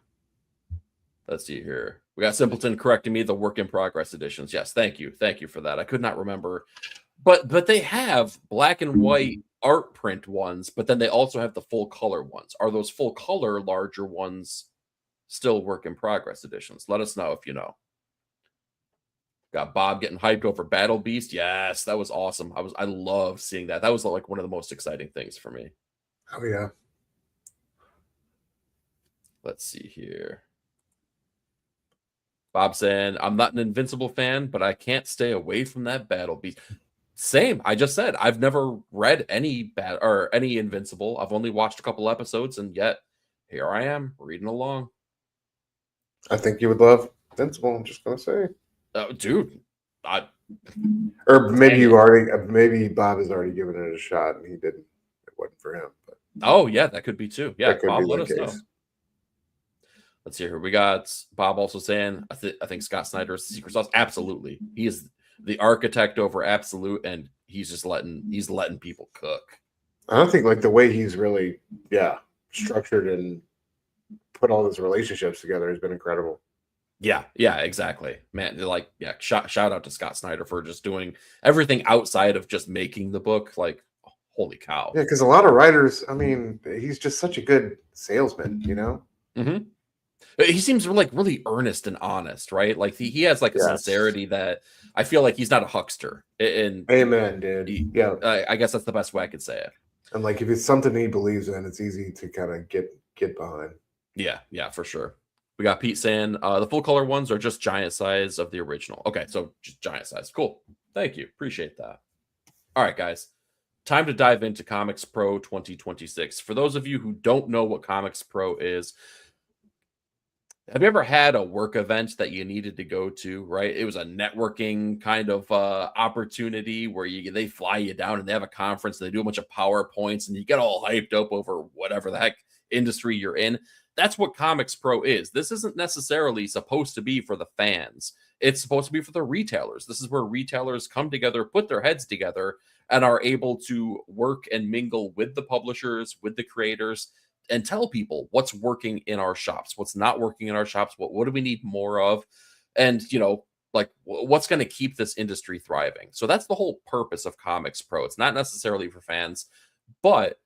Let's see here. We got Simpleton correcting me, the work in progress editions. Yes, thank you for that. I could not remember, but they have black and white art print ones, but then they also have the full color ones. Are those full color larger ones still work in progress editions? Let us know if you know. Got Bob getting hyped over Battle Beast. Yes, that was awesome. I love seeing that. That was like one of the most exciting things for me. Oh yeah. Let's see here. Bob saying, I'm not an Invincible fan, but I can't stay away from that Battle Beast. Same. I just said I've never read any bad or any Invincible. I've only watched a couple episodes, and yet here I am reading along. I think you would love Invincible. I'm just gonna say, Dude, I or maybe dang you it. already, maybe Bob has already given it a shot and he didn't. It wasn't for him, but Oh yeah, that could be too. Yeah, that could be Bob, let the us know. case. Let's see here. We got Bob also saying, I think Scott Snyder is the secret sauce. Absolutely, he is the architect over Absolute, and he's letting people cook. I don't think like the way he's really, yeah, structured and put all his relationships together has been incredible. Yeah, exactly, man. Like, yeah, shout out to Scott Snyder for just doing everything outside of just making the book. Like, holy cow. Yeah, because a lot of writers, I mean, he's just such a good salesman, Hmm. He seems like really earnest and honest, right? Like he has like a Yes. sincerity that I feel like he's not a huckster, and Amen, dude. Yeah. I guess that's the best way I could say it. And like if it's something he believes in, it's easy to kind of get behind. Yeah, for sure. We got Pete saying the full color ones are just giant size of the original. Okay, so just giant size. Cool. Thank you. Appreciate that. All right, guys. Time to dive into Comics Pro 2026. For those of you who don't know what Comics Pro is, have you ever had a work event that you needed to go to, right? It was a networking kind of opportunity where they fly you down and they have a conference, and they do a bunch of PowerPoints, and you get all hyped up over whatever the heck industry you're in. That's what Comics Pro is. This isn't necessarily supposed to be for the fans. It's supposed to be for the retailers. This is where retailers come together, put their heads together, and are able to work and mingle with the publishers, with the creators, and tell people what's working in our shops, what's not working in our shops, what do we need more of, and like what's going to keep this industry thriving. So that's the whole purpose of Comics Pro. It's not necessarily for fans, but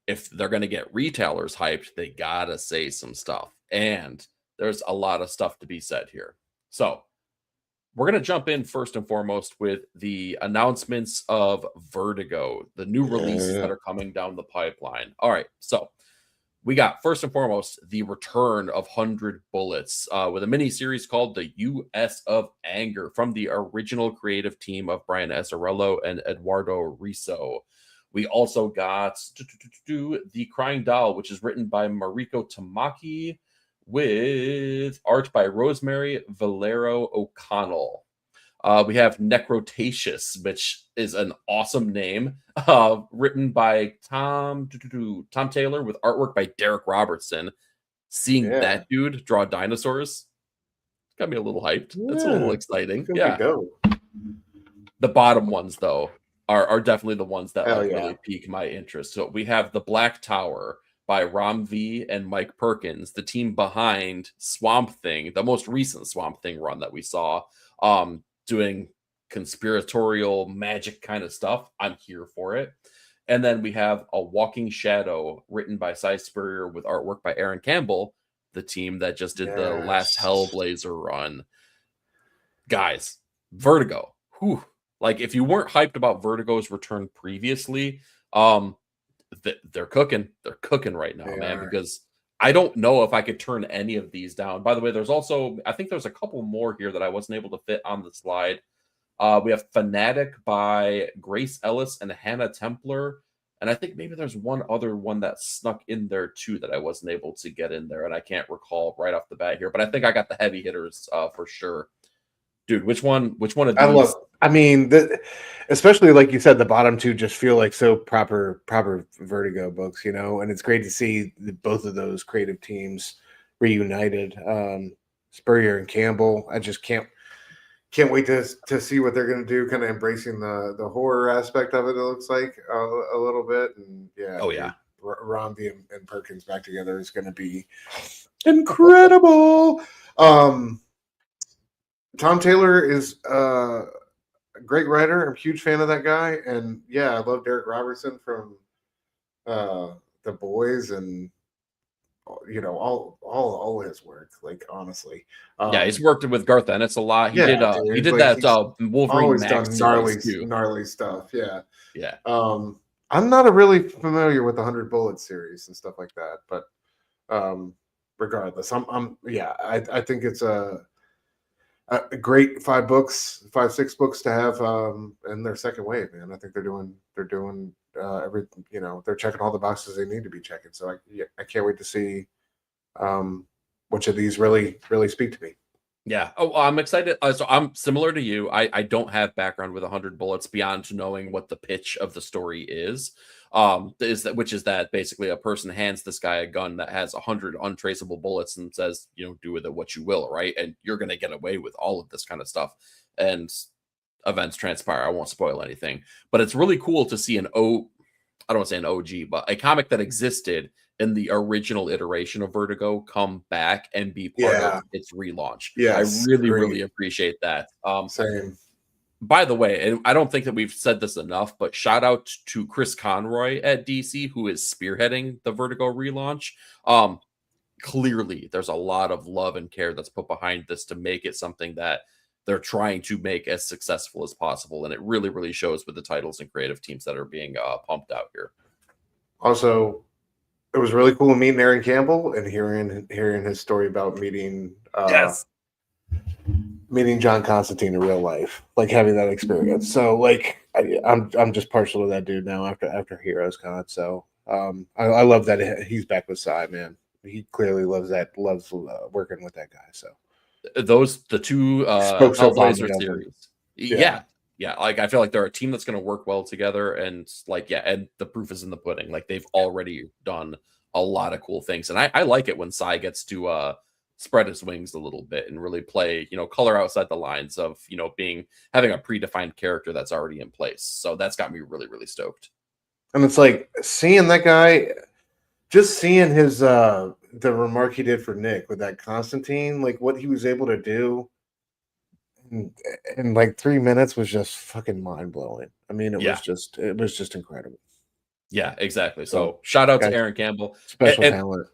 if they're going to get retailers hyped, they gotta say some stuff, and there's a lot of stuff to be said here. So we're going to jump in first and foremost with the announcements of Vertigo, the new releases that Yeah. are coming down the pipeline. All right, so we got first and foremost the return of 100 Bullets with a mini series called The US of Anger from the original creative team of Brian Azzarello and Eduardo Riso. We also got The Crying Doll, which is written by Mariko Tamaki with art by Rosemary Valero O'Connell. We have Necrotaceous, which is an awesome name, written by Tom Taylor with artwork by Derek Robertson. Seeing Yeah. that dude draw dinosaurs got me a little hyped. It's a little Yeah. It's exciting. gonna be Yeah. dope. The bottom ones, though, are definitely the ones that Hell like yeah. really pique my interest. So we have The Black Tower by Ram V and Mike Perkins, the team behind Swamp Thing, the most recent Swamp Thing run that we saw, doing conspiratorial magic kind of stuff. I'm here for it. And then we have A Walking Shadow, written by Cy Spurrier with artwork by Aaron Campbell, the team that just did the last Yes. Hellblazer run. Guys, Vertigo. Whew. Like, if you weren't hyped about Vertigo's return previously, they're cooking. They're cooking right now, They man, are. because I don't know if I could turn any of these down. By the way, there's also, I think there's a couple more here that I wasn't able to fit on the slide. We have Fanatic by Grace Ellis and Hannah Templar. And I think maybe there's one other one that snuck in there too that I wasn't able to get in there. And I can't recall right off the bat here, but I think I got the heavy hitters for sure. Dude, which one of I love. these? I mean, especially like you said, the bottom two just feel like so proper Vertigo books, and it's great to see both of those creative teams reunited. Spurrier and Campbell. I just can't wait to see what they're going to do. Kind of embracing the horror aspect of it. It looks like a little bit, and yeah, Oh yeah. dude, Romby and Perkins back together is going to be incredible. Tom Taylor is a great writer. I'm a huge fan of that guy, and yeah, I love Derek Robertson from The Boys, and all his work. Like honestly, Yeah, he's um, worked with Garth Ennis a lot. He did yeah, he dude, did like that he's Wolverine always Max done series too. gnarly stuff. Yeah. Yeah. I'm not a really familiar with the 100 Bullets series and stuff like that, but um, regardless, I'm yeah, I think it's a A great 5 books, 6 books to have in their second wave, man. I think they're doing everything. They're checking all the boxes they need to be checking. So I can't wait to see which of these really speak to me. Yeah. Oh, I'm excited. So I'm similar to you. I don't have background with 100 bullets beyond knowing what the pitch of the story is. Which is that basically a person hands this guy a gun that has 100 untraceable bullets and says, do with it what you will, right? And you're gonna get away with all of this kind of stuff. And events transpire. I won't spoil anything, but it's really cool to see I don't want to say an OG, but a comic that existed in the original iteration of Vertigo come back and be part of its relaunch. I Yes, really, agreed. really appreciate that. Same. By the way, and I don't think that we've said this enough, but shout out to Chris Conroy at DC, who is spearheading the Vertigo relaunch. Clearly, there's a lot of love and care that's put behind this to make it something that they're trying to make as successful as possible. And it really, really shows with the titles and creative teams that are being pumped out here. Also, it was really cool meeting Aaron Campbell and hearing his story about meeting John Constantine in real life, like having that experience. So like I'm just partial to that dude now after Heroes Con. So I love that he's back with Psy, man. He clearly loves working with that guy. So the two Hellblazer series, yeah. Like I feel like they're a team that's going to work well together, and and the proof is in the pudding. Like they've already done a lot of cool things, and I like it when Psy gets to spread his wings a little bit and really play, color outside the lines of having a predefined character that's already in place. So that's got me really, really stoked. And it's like seeing that guy. Just seeing his the remark he did for Nick with that Constantine, like what he was able to do in like 3 minutes was just fucking mind blowing. I mean, it was just incredible. Yeah, exactly. So shout out to Aaron Campbell, special talent.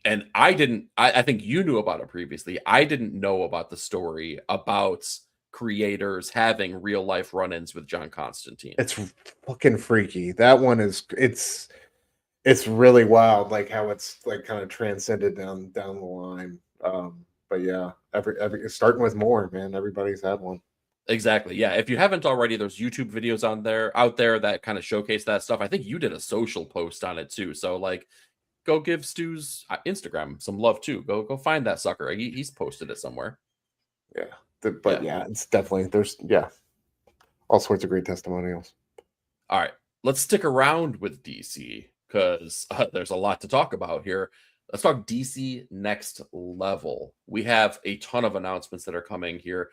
And I think you knew about it previously. I didn't know about the story about creators having real life run-ins with John Constantine. It's fucking freaky. That one it's really wild, like how it's like kind of transcended down the line. But yeah, every starting with more, man. Everybody's had one. Exactly. Yeah. If you haven't already, there's YouTube videos out there that kind of showcase that stuff. I think you did a social post on it too. So like, go give Stu's Instagram some love too. Go find that sucker. He's posted it somewhere. Yeah. It's definitely there's all sorts of great testimonials. All right, let's stick around with DC because there's a lot to talk about here. Let's talk DC Next Level. We have a ton of announcements that are coming here.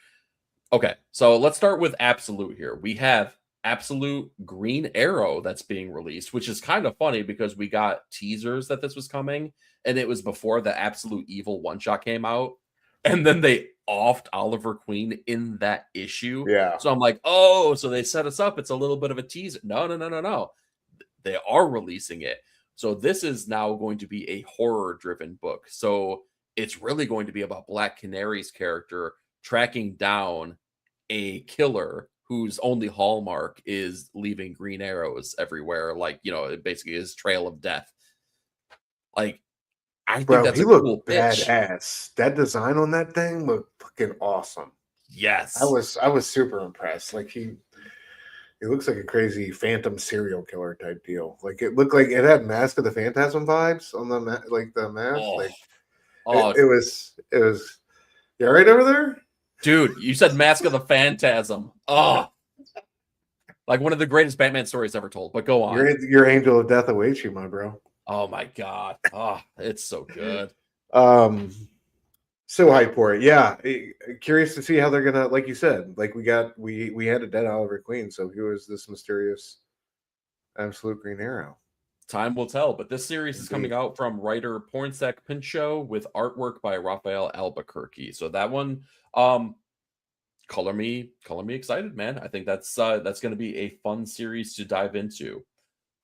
Okay, so let's start with Absolute here. We have Absolute Green Arrow that's being released, which is kind of funny because we got teasers that this was coming, and it was before the Absolute Evil one-shot came out, and then they offed Oliver Queen in that issue. Yeah. So I'm like, oh, so they set us up. It's a little bit of a teaser. No. They are releasing it. So this is now going to be a horror-driven book. So it's really going to be about Black Canary's character tracking down a killer whose only hallmark is leaving green arrows everywhere. Like, basically his trail of death. Like, I think that's he a looked cool badass. That design on that thing looked fucking awesome. Yes. I was super impressed. Like he looks like a crazy phantom serial killer type deal. Like it looked like it had Mask of the Phantasm vibes on the mask. It was. You all right over there? Dude, you said Mask of the Phantasm. Oh, like one of the greatest Batman stories ever told. But go on. Your angel of death awaits you, my bro. Oh my god. Oh, it's so good. So hyped for it. Yeah. Curious to see how they're gonna, like you said, like we had a dead Oliver Queen. So who is this mysterious Absolute Green Arrow? Time will tell, but this series is coming out from writer Pornsak Pinchot with artwork by Raphael Albuquerque. So that one, color me excited, man. I think that's going to be a fun series to dive into.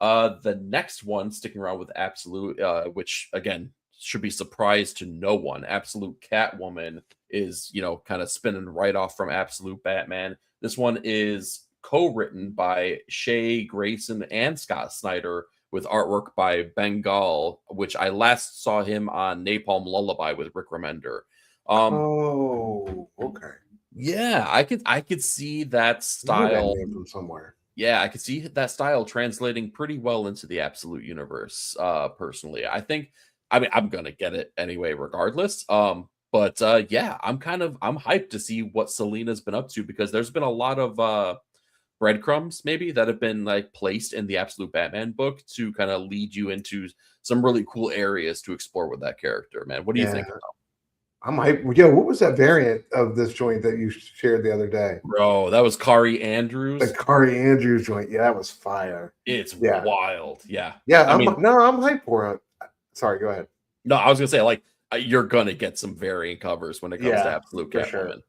The next one, sticking around with Absolute, which again should be surprise to no one. Absolute Catwoman is, kind of spinning right off from Absolute Batman. This one is co-written by Shea Grayson and Scott Snyder, with artwork by Bengal, which I last saw him on Napalm Lullaby with Rick Remender. Okay. Yeah, I could see that I know that style. name from somewhere. Yeah, I could see that style translating pretty well into the Absolute Universe, personally. I mean, I'm gonna get it anyway regardless, but, yeah, I'm hyped to see what Selina's been up to because there's been a lot of, breadcrumbs maybe that have been, like, placed in the Absolute Batman book to kinda lead you into some really cool areas to explore with that character, man. What do you Yeah, think about? I'm hype. Yo, what was that variant of this joint that you shared the other day? Bro, that was Kari The Andrews. Kari Andrews joint. Yeah, that was fire. It's Yeah. wild, yeah. Yeah, I mean, I'm hyped for it. Sorry, go ahead. no, I was gonna say, like, you're gonna get some variant covers when it comes to Yeah, Absolute for sure. Catwoman.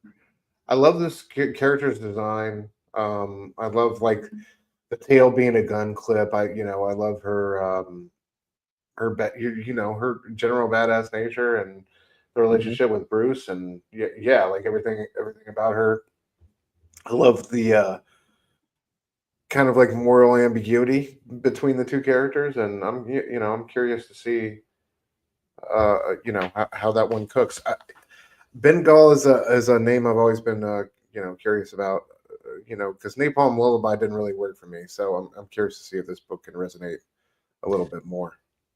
I love this character's design. I love like the tail being a gun clip. I love her general badass nature and the Mhm. relationship with Bruce and yeah, like everything about her. I love the kind of like moral ambiguity between the two characters, and I'm curious to see how that one cooks. Bengal is a name I've always been curious about. Because Napalm Lullaby didn't really work for me, so I'm curious to see if this book can resonate a little bit more.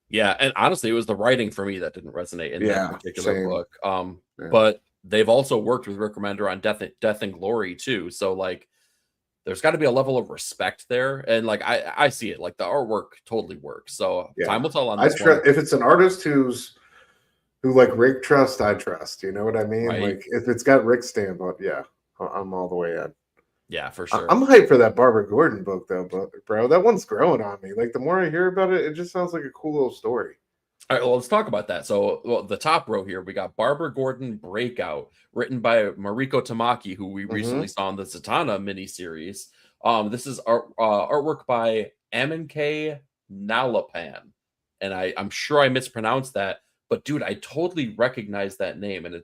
Yeah, and honestly, it was the writing for me that didn't resonate in that Yeah, particular same. book, Yeah, but they've also worked with Rick Remender on Death and Glory too, so, like, there's gotta be a level of respect there, and, like, I see it, like, the artwork totally works, so yeah. time will tell on I this one, trust if it's an artist who like Rick trust, I trust. You know what I mean? right? Like if it's got Rick's stamp on, yeah, I'm all the way in. Yeah, for sure. I'm hyped for that Barbara Gordon book though, bro. That one's growing on me. Like the more I hear about it, it just sounds like a cool little story. All right, well, let's talk about that. So, well, the top row here, we got Barbara Gordon Breakout, written by Mariko Tamaki, who we recently Mm-hmm. saw in the Zatanna miniseries. This is artwork by Aminke Nalapan, and I'm sure I mispronounced that, but dude, I totally recognize that name, and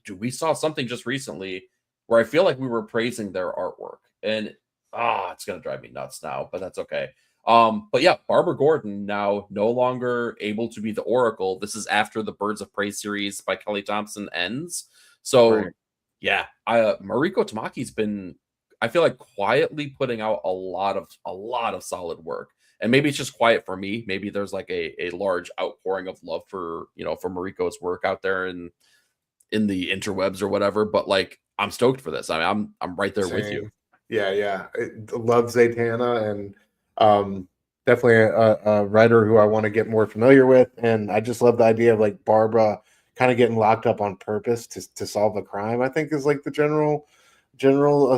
dude, we saw something just recently where I feel like we were praising their artwork, and it's gonna drive me nuts now, but that's okay. But yeah, Barbara Gordon now no longer able to be the Oracle. This is after the Birds of Prey series by Kelly Thompson ends. Right. So yeah, Mariko Tamaki's been, I feel like, quietly putting out a lot of solid work. And maybe it's just quiet for me. Maybe there's like a large outpouring of love for, for Mariko's work out there in the interwebs or whatever. But like, I'm stoked for this. I mean, I'm right there with you. Same. Yeah, yeah. Love Zatanna and um, definitely a writer who I want to get more familiar with. And I just love the idea of like Barbara kind of getting locked up on purpose to solve a crime. I think is like the general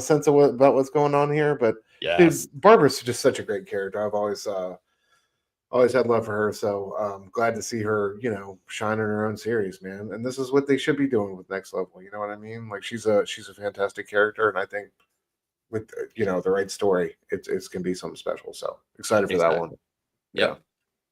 sense of about what's going on here. But dude, Yes, Barbara's just such a great character. I've always had love for her. So glad to see her, shine in her own series, man. And this is what they should be doing with Next Level. You know what I mean? Like she's a fantastic character, and I think with the right story, it's gonna be something special. So excited for that one. exactly. Yeah. Yep.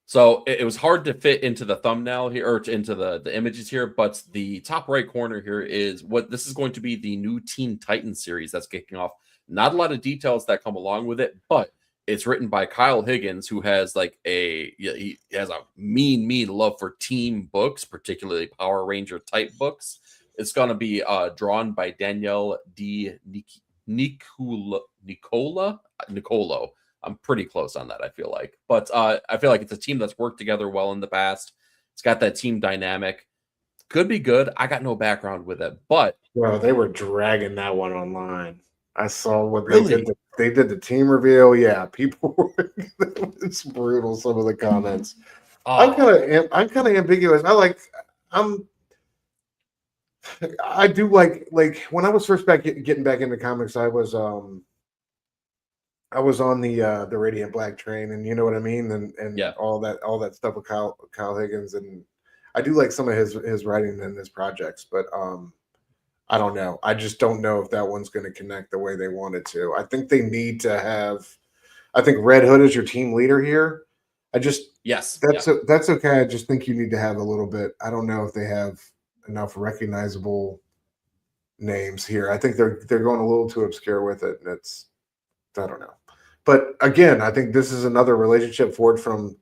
So it was hard to fit into the thumbnail here or into the images here, but the top right corner here is what this is going to be the new Teen Titans series that's kicking off. Not a lot of details that come along with it, but it's written by Kyle Higgins, who has like he has a mean love for team books, particularly Power Ranger type books. It's going to be drawn by Danielle D. Nicolo. I'm pretty close on that, I feel like. But I feel like it's a team that's worked together well in the past. It's got that team dynamic. Could be good. I got no background with it, but Well, they were dragging that one online. I saw what they did. really, They did the team reveal. Yeah, people were. It's brutal. Some of the comments. oh, I'm kind of ambiguous. I'm I do like when I was first getting back into comics. I was on the Radiant Black train, and you know what I mean, and yeah, all that stuff with Kyle Higgins, and I do like some of his writing and his projects, but I don't know. I just don't know if that one's going to connect the way they wanted to. I think they need to have. I think Red Hood is your team leader here. I just yes, yeah, that's okay. I just think you need to have a little bit. I don't know if they have enough recognizable names here. I think they're going a little too obscure with it. And it's I don't know. But again, I think this is another relationship forward from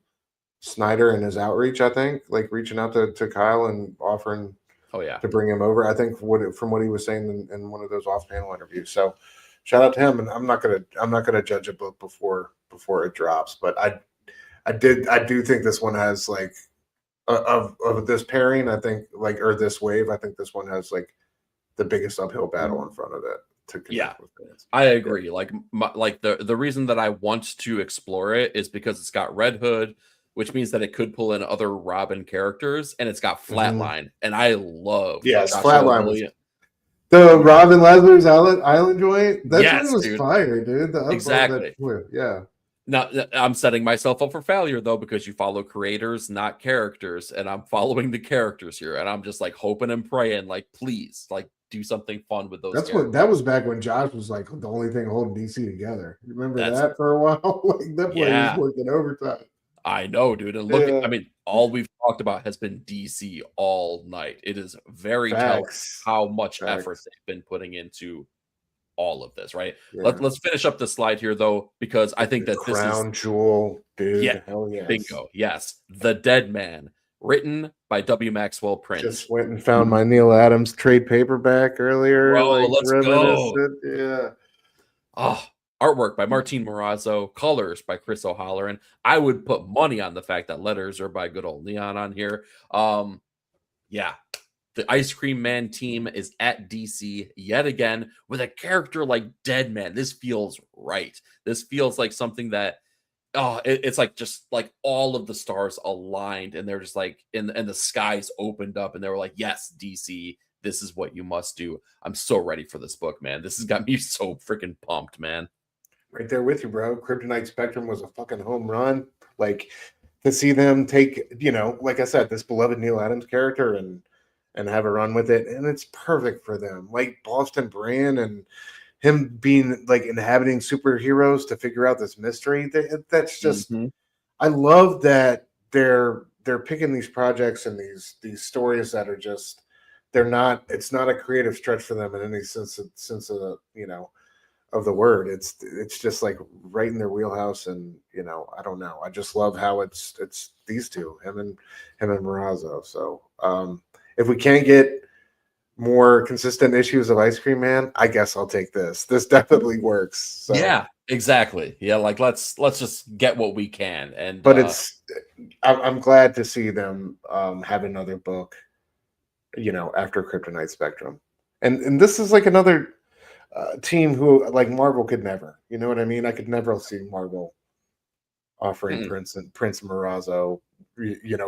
Snyder and his outreach. I think like reaching out to Kyle and offering. Oh yeah. to bring him over. I think from what he was saying in one of those off-panel interviews. So shout out to him. And I'm not gonna judge a book before it drops, but I do think this one has like of this pairing. I think like or this wave. I think this one has like the biggest uphill battle in front of it to Yeah, connect with fans. I agree. Like the reason that I want to explore it is because it's got Red Hood, which means that it could pull in other Robin characters, and it's got Flatline, and I love Yes, Joshua Flatline was Williams. the Robin Lazarus Island joint. That joint Yes, was dude. fire, dude. The upload of that Exactly. joint. Yeah. Now I'm setting myself up for failure though because you follow creators, not characters, and I'm following the characters here, and I'm just like hoping and praying, like please, like do something fun with those characters. That was back when Josh was like the only thing holding DC together. You remember That's that for a while? Like that boy was yeah. working overtime. I know, dude. And look, I mean, all we've talked about has been DC all night. It is very telling Facts. how much effort Facts. they've been putting into all of this, right? Yeah. Let's finish up the slide here though, because I think that this is crown jewel, dude. yeah, Hell yes. bingo. Yes. The Dead Man, written by W. Maxwell Prince. Just went and found my Neil Adams trade paperback earlier. Bro, like let's go. Yeah. Oh, artwork by Martin Morazzo, colors by Chris O'Halloran. I would put money on the fact that letters are by good old Leon on here. Yeah, the Ice Cream Man team is at DC yet again with a character like Dead Man. This feels right. This feels like something that it's like just like all of the stars aligned, and they're just like and the skies opened up, and they were like, yes, DC. This is what you must do. I'm so ready for this book, man. This has got me so freaking pumped, man. Right there with you, bro. Kryptonite Spectrum was a fucking home run. Like to see them take, like I said, this beloved Neil Adams character and have a run with it, and it's perfect for them. Like Boston Brand and him being like inhabiting superheroes to figure out this mystery. That's just I love that they're picking these projects and these stories that are just it's not a creative stretch for them in any sense of of the word. It's just like right in their wheelhouse, and I don't know. I just love how it's these two, him and Morazzo. So if we can't get more consistent issues of Ice Cream Man, I guess I'll take this. This definitely works. So. Yeah, exactly. Yeah, like let's just get what we can. And but I'm glad to see them have another book, after Kryptonite Spectrum, and this is like another team who like Marvel could never. You know what I mean? I could never see Marvel offering Prince Morazzo,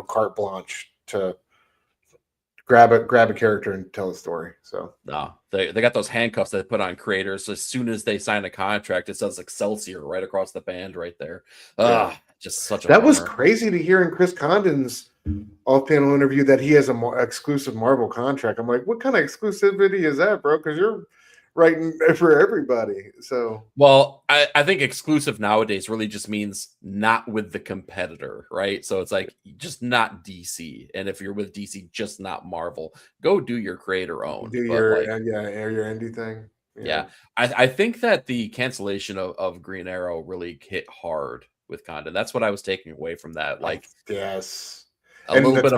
carte blanche to grab a character and tell a story. So no, they got those handcuffs that they put on creators. So as soon as they sign a contract, it says Excelsior right across the band right there. Just such a that bummer. was crazy to hear in Chris Condon's off-panel interview that he has a exclusive Marvel contract. I'm like, what kind of exclusivity is that, bro? Because you're writing for everybody. So well, I think exclusive nowadays really just means not with the competitor, right? So it's like just not DC, and if you're with DC, just not Marvel. Go do your creator own. Do your your indie thing. Yeah. I think that the cancellation of Green Arrow really hit hard with Condon. That's what I was taking away from that. Like yes, a little bit of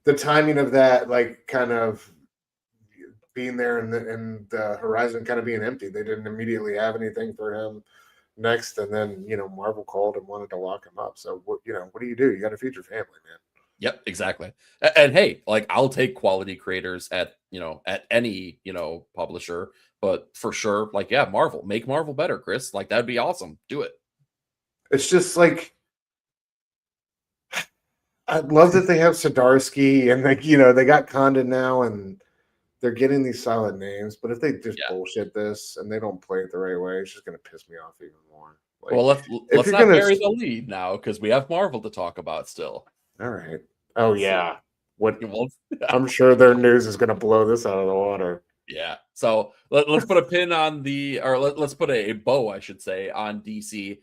the timing of that, like kind of being there and the horizon kind of being empty. They didn't immediately have anything for him next, and then Marvel called and wanted to lock him up. So what do? You got to feed your family, man. Yep, exactly. And hey, like I'll take quality creators at any publisher, but for sure, like Marvel, make Marvel better, Chris. Like that'd be awesome. Do it. It's just like I love that they have Zdarsky and they got Condon now and they're getting these solid names, but if they just bullshit this and they don't play it the right way, it's just going to piss me off even more. Like, well, let's not bury the lead now because we have Marvel to talk about still. All right. Oh yeah. I'm sure their news is going to blow this out of the water. Yeah. So let's put a pin on let's put a bow, I should say, on DC.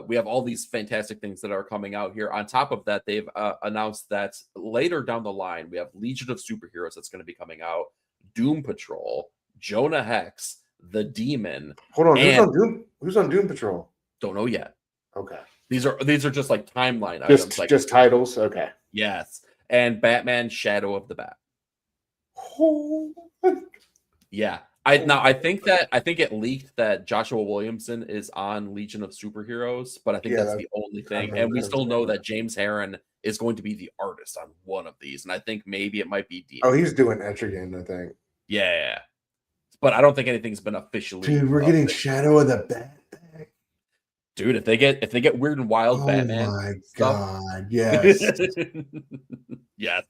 We have all these fantastic things that are coming out here. On top of that, they've announced that later down the line, we have Legion of Superheroes that's going to be coming out, Doom Patrol, Jonah Hex, The Demon. Hold on, who's on Doom Patrol? Don't know yet. Okay. These are just like timeline items. Like just titles. Okay. Yes. And Batman Shadow of the Bat. Oh, Yeah. I think it leaked that Joshua Williamson is on Legion of Superheroes, but I think yeah, that's the only I've thing. heard, And we I've still know heard that that. James Herron is going to be the artist on one of these, and I think maybe it might be Oh, Dean. he's doing Etrigan, I think. Yeah. But I don't think anything's been officially Dude, we're getting Shadow of the Bat back. Dude, if they get weird and wild Oh Batman my stuff, god, yes. yeah,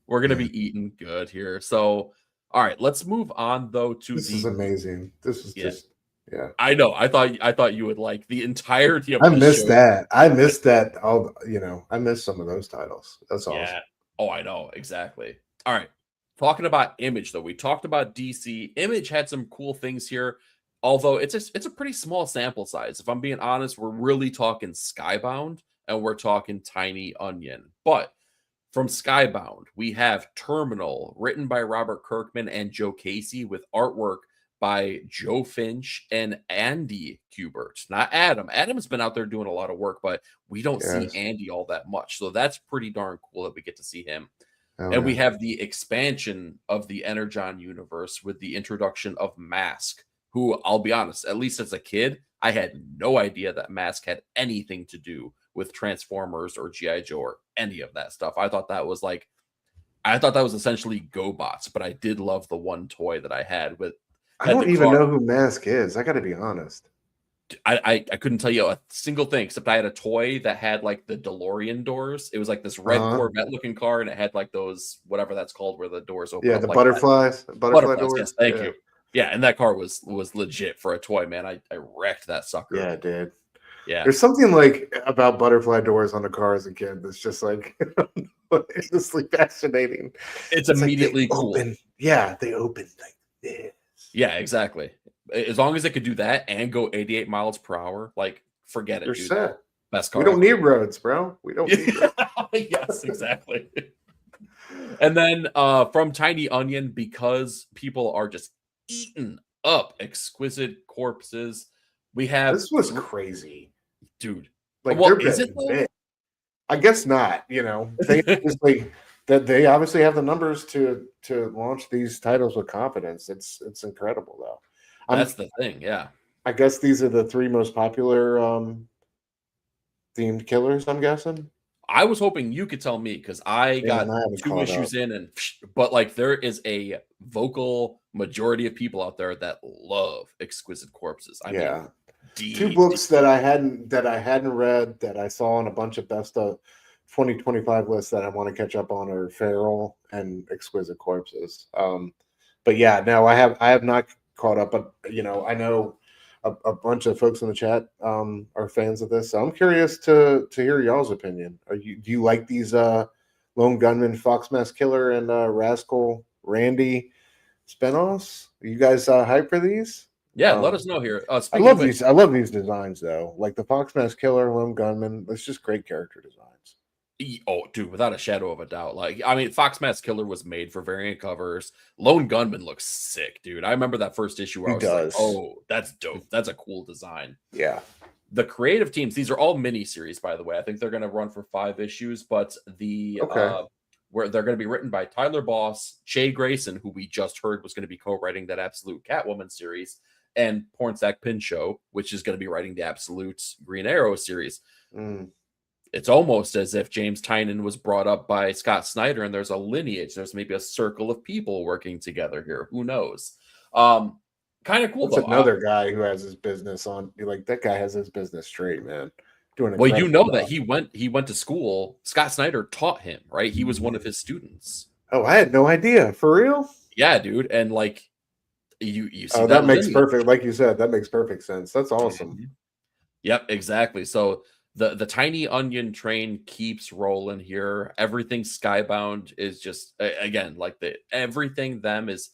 we're gonna Yeah. be eating good here. So, all right, let's move on though to This is the amazing. This is yeah. just yeah. I know. I thought you would like the entirety of I the missed show. that. I missed that. All I missed some of those titles. That's awesome. Yeah. Oh, I know exactly. All right. Talking about Image though, we talked about DC. Image had some cool things here, although it's a pretty small sample size. If I'm being honest, we're really talking Skybound and we're talking Tiny Onion. But from Skybound, we have Terminal, written by Robert Kirkman and Joe Casey, with artwork by Joe Finch and Andy Kubert. Not Adam. Adam's been out there doing a lot of work, but we don't see Yes. Andy all that much. So that's pretty darn cool that we get to see him. Oh And we yeah. have the expansion of the Energon universe with the introduction of Mask, who I'll be honest, at least as a kid, I had no idea that Mask had anything to do with Transformers or G.I. Joe or any of that stuff. I thought that was essentially GoBots, but I did love the one toy that I had with I had the don't even car. know who Mask is. I got to be honest. I couldn't tell you a single thing except I had a toy that had like the DeLorean doors. It was like this red Uh-huh. Corvette looking car, and it had like those whatever that's called where the doors open Yeah, up the like that. butterfly Butterflies, yes, doors. thank Yeah. you. Yeah, and that car was legit for a toy, man. I wrecked that sucker. Yeah, dude. Yeah, There's something like about butterfly doors on a car as a kid that's just like endlessly fascinating. it's It's like they immediately cool. open. Yeah, they open like this. Yeah, exactly. As long as it could do that and go 88 miles per hour, like forget You're it, dude. set. Best We car don't ever. need roads, bro. We don't need roads. Yes, exactly. And then from Tiny Onion, because people are just eating up exquisite corpses, we have This was crazy. dude. Like Well, they're is it betting though? big. I guess not. They obviously that they obviously have the numbers to launch these titles with confidence. It's incredible though. I'm That's the thing, yeah. I guess these are the three most popular themed killers, I'm guessing. I was hoping you could tell me because I Man, got I haven't 2 caught up. issues in and but like there is a vocal majority of people out there that love exquisite corpses. I mean, Yeah. Two deep. books that I hadn't read that I saw on a bunch of best of 2025 lists that I want to catch up on are Feral and Exquisite Corpses. But yeah, no, I have not caught up, but I know a bunch of folks in the chat are fans of this. So I'm curious to hear y'all's opinion. Do you like these Lone Gunman, Fox Mask Killer, and Rascal Randy spinoffs? Are you guys hyped for these? Yeah, let Um, us know here. I Speaking of love which, these. I love these designs though, like the Fox Mask Killer, Lone Gunman. It's just great character designs. oh, dude, without a shadow of a doubt. Like, I mean, Fox Mask Killer was made for variant covers. Lone Gunman looks sick, dude. I remember that first issue where He I was just like, does. oh, that's dope. That's a cool design. Yeah. The creative teams, these are all mini series, by the way. I think they're going to run for 5 issues, but the Okay. where they're going to be written by Tyler Boss, Che Grayson, who we just heard was going to be co-writing that Absolute Catwoman series, and Pornsack Pinchot, which is going to be writing the Absolute Green Arrow series. Mm. It's almost as if James Tynion was brought up by Scott Snyder, and there's a lineage. There's maybe a circle of people working together here. Who knows? Kind of cool That's though. another guy who has his business on. Like that guy has his business straight, man. Doing Well, you incredible know that job. he went to school. Scott Snyder taught him, right? He was one of his students. Oh, I had no idea. For real? Yeah, dude. And like you see Oh, that that makes lineage. perfect. Like you said, that makes perfect sense. That's awesome. Mhm. Yep, exactly. So the tiny onion train keeps rolling here. Everything Skybound is just again like the everything them is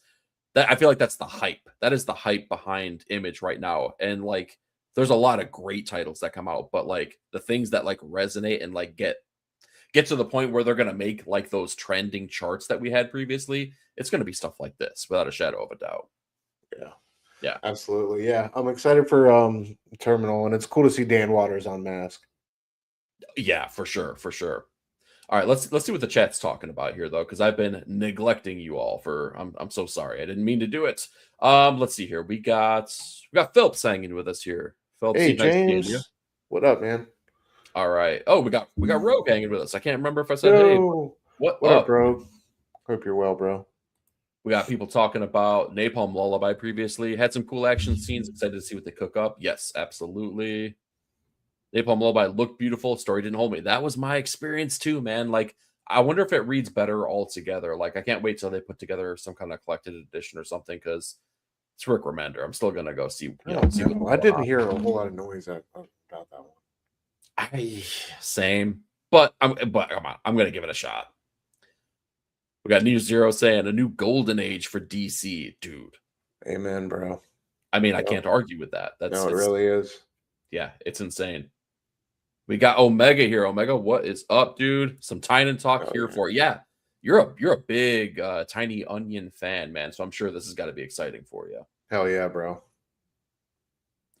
that I feel like that's the hype. That is the hype behind Image right now. And like there's a lot of great titles that come out, but like the things that like resonate and like get to the point where they're gonna make like those trending charts that we had previously, it's gonna be stuff like this without a shadow of a doubt. Yeah. Yeah. Absolutely. Yeah. I'm excited for Terminal, and it's cool to see Dan Waters on Mask. Yeah, for sure, for sure. All right, let's see what the chat's talking about here though, because I've been neglecting you all for. I'm so sorry. I didn't mean to do it. Let's see here. We got Phelps hanging with us here. Phelps, Hey, nice seeing you. James. What up, man? All right. Oh, we got Rogue hanging with us. I can't remember if I said hey. Yo. What What up, up? bro? Hope you're well, bro. We got people talking about Napalm Lullaby previously. Had some cool action scenes. Excited to see what they cook up. Yes, absolutely. Napalm Lullaby looked beautiful. Story didn't hold me. That was my experience too, man. Like, I wonder if it reads better altogether. Like, I can't wait till they put together some kind of collected edition or something because it's Rick Remender. I'm still gonna go see. See what's I going didn't on. hear a whole lot of noise about that one. Same, but come on, I'm gonna give it a shot. We got News Zero saying a new golden age for DC, dude. Amen, bro. I mean, I can't argue with that. It really is. Yeah, it's insane. We got Omega here. Omega, what is up, dude? Some Tynan talk here for you. Yeah, you're a big Tiny Onion fan, man. So I'm sure this has got to be exciting for you. Hell yeah, bro.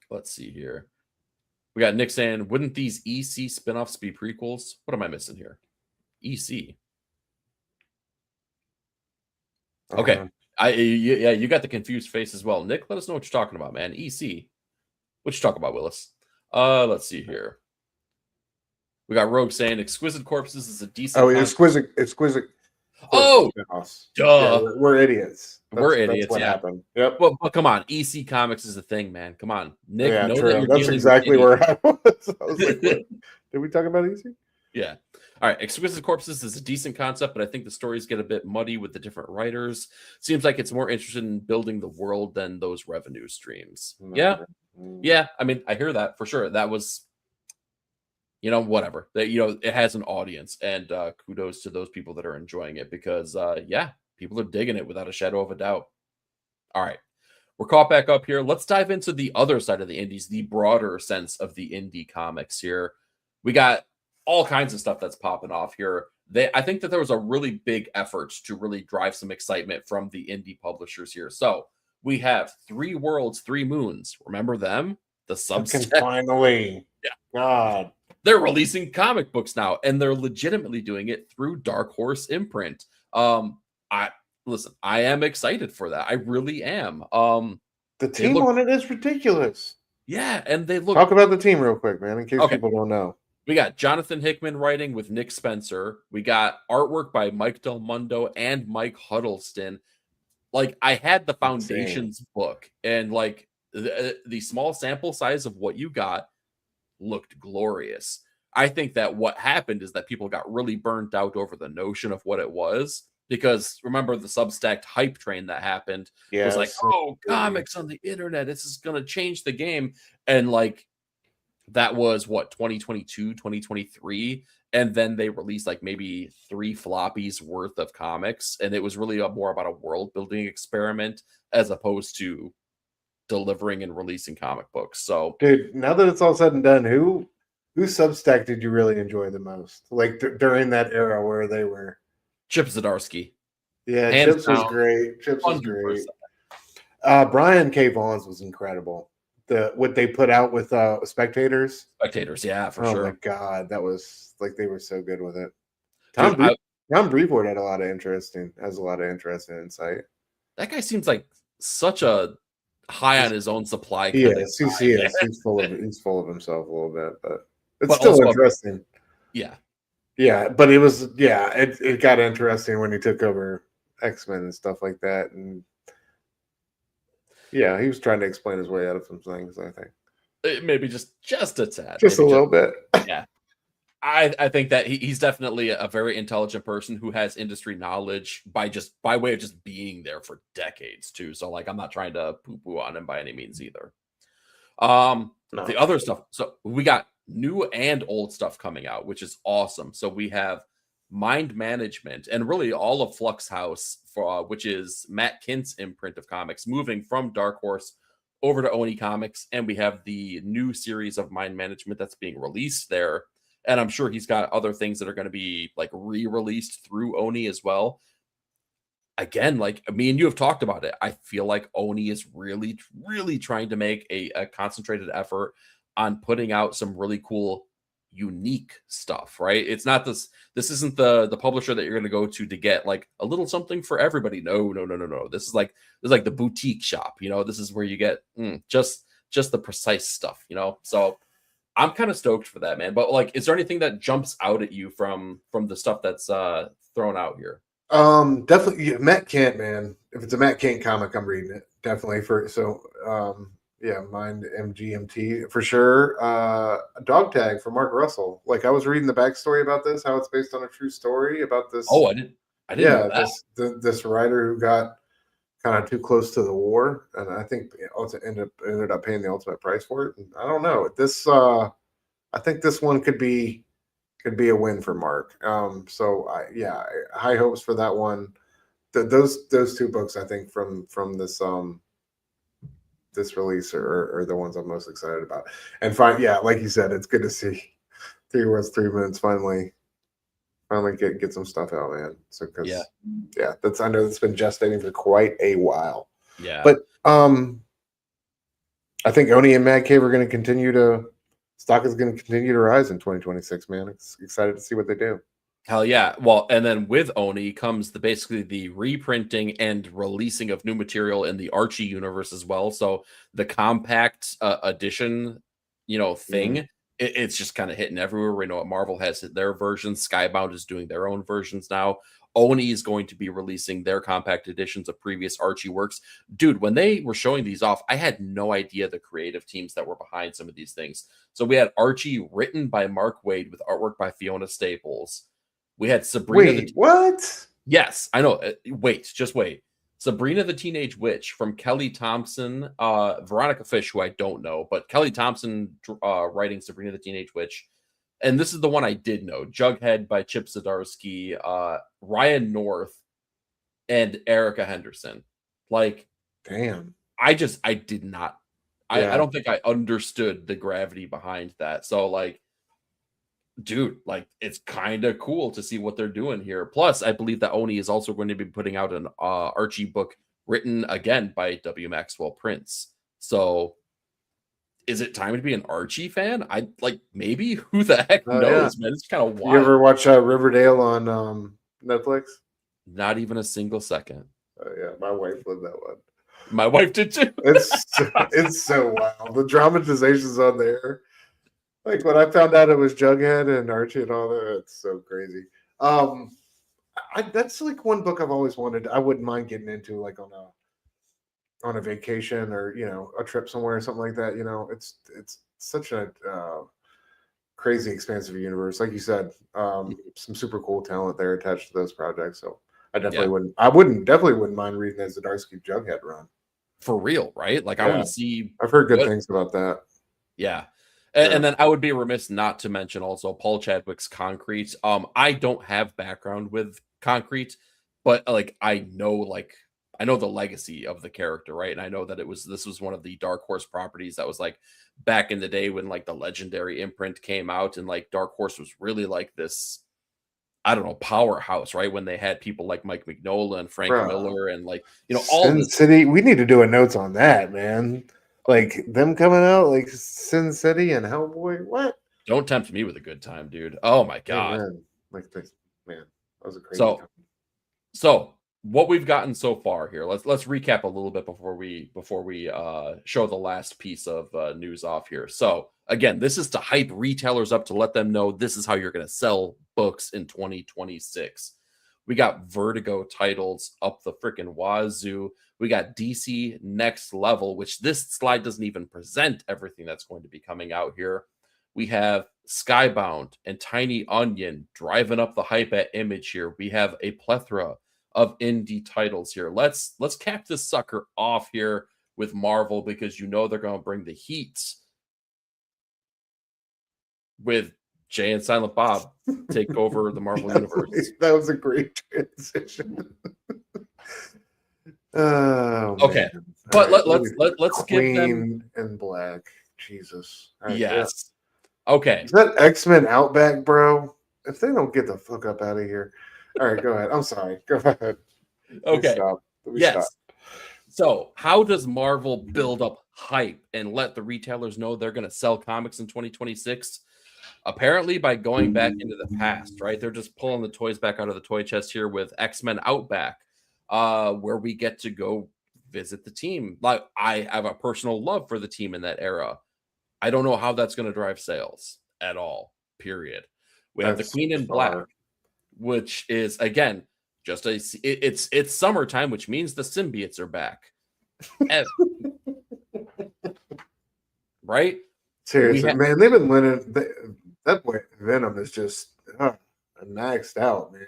Let's see here. We got Nick saying, wouldn't these EC spinoffs be prequels? What am I missing here? EC. Okay. Yeah, you got the confused face as well. Nick, let us know what you're talking about, man. EC. What you talking about, Willis? Let's see here. We got Rogue saying Exquisite Corpses is a decent. Oh, exquisite. Oh, duh. Yeah, we're idiots. We're idiots. That's what happened. Yep. But come on, EC Comics is a thing, man. Come on, Nick. Yeah, know true. that you're That's exactly where I was. I was like, did we talk about EC? Yeah. All right. Exquisite Corpses is a decent concept, but I think the stories get a bit muddy with the different writers. Seems like it's more interested in building the world than those revenue streams. Yeah. Yeah. I mean, I hear that for sure. That was, whatever. That it has an audience, and kudos to those people that are enjoying it because yeah, people are digging it without a shadow of a doubt. All right. We're caught back up here. Let's dive into the other side of the indies, the broader sense of the indie comics here. We got all kinds of stuff that's popping off here. I think that there was a really big effort to really drive some excitement from the indie publishers here. So we have 3 Worlds, 3 Moons. Remember them? The Substack. Finally. Yeah. God. They're releasing comic books now, and they're legitimately doing it through Dark Horse imprint. Listen, I am excited for that. I really am. The team on it is ridiculous. Yeah, and they look. Talk about the team real quick, man, in case people don't know. We got Jonathan Hickman writing with Nick Spencer. We got artwork by Mike Del Mundo and Mike Huddleston. Like, I had the Foundations book, and like the small sample size of what you got looked glorious. I think that what happened is that people got really burnt out over the notion of what it was, because remember the Substack hype train that happened was like, oh, comics on the internet, this is going to change the game. And like, that was what, 2022, 2023. And then they released like maybe 3 floppies worth of comics. And it was really more about a world building experiment as opposed to delivering and releasing comic books. So, dude, now that it's all said and done, who Substack did you really enjoy the most? Like during that era where they were Chip Zdarsky. Yeah, Chips was great. Chips was great. Brian K. Vaughan's was incredible. What they put out with Spectators. Spectators, yeah, for sure. Oh my god, that was like they were so good with it. Tom Brevoort has a lot of interesting insight. That guy seems like such a high on his own supply. He is. He's full of himself a little bit, but it's still interesting. Yeah. Yeah, but it was it got interesting when he took over X-Men and stuff like that, and yeah, he was trying to explain his way out of some things. I think maybe just a tad, just a little bit. Yeah, I think that he's definitely a very intelligent person who has industry knowledge by way of just being there for decades too. So like, I'm not trying to poo-poo on him by any means either. The other stuff. So we got new and old stuff coming out, which is awesome. So we have Mind Management and really all of Flux House, which is Matt Kint's imprint of comics, moving from Dark Horse over to Oni Comics. And we have the new series of Mind Management that's being released there. And I'm sure he's got other things that are going to be like re-released through Oni as well. Again, like me and you have talked about it, I feel like Oni is really, really trying to make a concentrated effort on putting out some really cool unique stuff, right? It's not this isn't the publisher that you're going to go to get like a little something for everybody. No. This is like the boutique shop, this is where you get just the precise stuff, so I'm kind of stoked for that, man. But like, is there anything that jumps out at you from the stuff that's thrown out here? Definitely Matt Kent, man. If it's a Matt Kent comic, I'm reading it. Definitely yeah, mind MGMT for sure. Dog Tag for Mark Russell. Like I was reading the backstory about this, how it's based on a true story about this. Oh, I didn't know that. This writer who got kind of too close to the war, and I think also ended up paying the ultimate price for it. And I don't know. I think this one could be a win for Mark. High hopes for that one. Those two books, I think, from this this release are the ones I'm most excited about. And like you said, it's good to see 3 Words 3 Minutes finally get some stuff out, man. So that's, I know it's been gestating for quite a while. Yeah, but I think Oni and Mad Cave are going to continue to. Stock is going to continue to rise in 2026, man. Excited to see what they do. Hell yeah. Well, and then with Oni comes basically the reprinting and releasing of new material in the Archie universe as well. So the compact edition, thing, it's just kind of hitting everywhere. We know what Marvel has their versions. Skybound is doing their own versions now. Oni is going to be releasing their compact editions of previous Archie works. Dude, when they were showing these off, I had no idea the creative teams that were behind some of these things. So we had Archie written by Mark Waid with artwork by Fiona Staples. We had Sabrina. What? Yes, I know. Just wait. Sabrina the Teenage Witch from Kelly Thompson, Veronica Fish, who I don't know, but Kelly Thompson writing Sabrina the Teenage Witch. And this is the one I did know. Jughead by Chip Zdarsky, Ryan North, and Erica Henderson. Like, damn. I did not. I don't think I understood the gravity behind that. So, like, dude, like, it's kind of cool to see what they're doing here. Plus, I believe that Oni is also going to be putting out an Archie book written again by W. Maxwell Prince. So, is it time to be an Archie fan? I like, maybe. Who the heck knows, man? It's kind of wild. You ever watch Riverdale on Netflix? Not even a single second. Yeah, my wife loved that one. My wife did too. It's so wild. The dramatizations on there. Like when I found out it was Jughead and Archie and all that, it's so crazy. That's like one book I've always wanted. I wouldn't mind getting into, like on a vacation or a trip somewhere or something like that. It's such a crazy expansive universe, like you said. Some super cool talent there attached to those projects. So I definitely wouldn't. I definitely wouldn't mind reading the Zdarsky Jughead run. For real, right? Like I want to see. I've heard good things about that. Yeah. And then I would be remiss not to mention also Paul Chadwick's Concrete. I don't have background with Concrete, but like I know the legacy of the character, right? And I know that this was one of the Dark Horse properties that was like back in the day when like the Legendary imprint came out, and like Dark Horse was really like this, I don't know, powerhouse, right? When they had people like Mike Mignola and Frank Miller and like, all Sin City. We need to do a notes on that, man. Like them coming out, like Sin City and Hellboy. What? Don't tempt me with a good time, dude. Oh my god! Man, that was a crazy. So what we've gotten so far here. Let's recap a little bit before we show the last piece of news off here. So again, this is to hype retailers up to let them know this is how you're going to sell books in 2026. We got Vertigo titles up the freaking wazoo. We got DC Next Level, which this slide doesn't even present everything that's going to be coming out here. We have Skybound and Tiny Onion driving up the hype at Image here. We have a plethora of indie titles here. Let's cap this sucker off here with Marvel, because they're going to bring the heat with Jay and Silent Bob take over the Marvel universe. That was a great transition. Oh, okay, man. But let's give them Queen and Black. Jesus. Right, yes. Yeah. Okay. Is that X-Men Outback, bro? If they don't get the fuck up out of here. All right, go ahead. I'm sorry. Go ahead. Okay. Yes. So, how does Marvel build up hype and let the retailers know they're going to sell comics in 2026? Apparently, by going back into the past, right? They're just pulling the toys back out of the toy chest here with X-Men Outback, where we get to go visit the team. Like, I have a personal love for the team in that era. I don't know how that's going to drive sales at all. Period. We have the That's Queen in Black, bizarre. which is again just it's summertime, which means the symbiotes are back. Right? Seriously, man, they've been letting that boy Venom is just maxed out, man.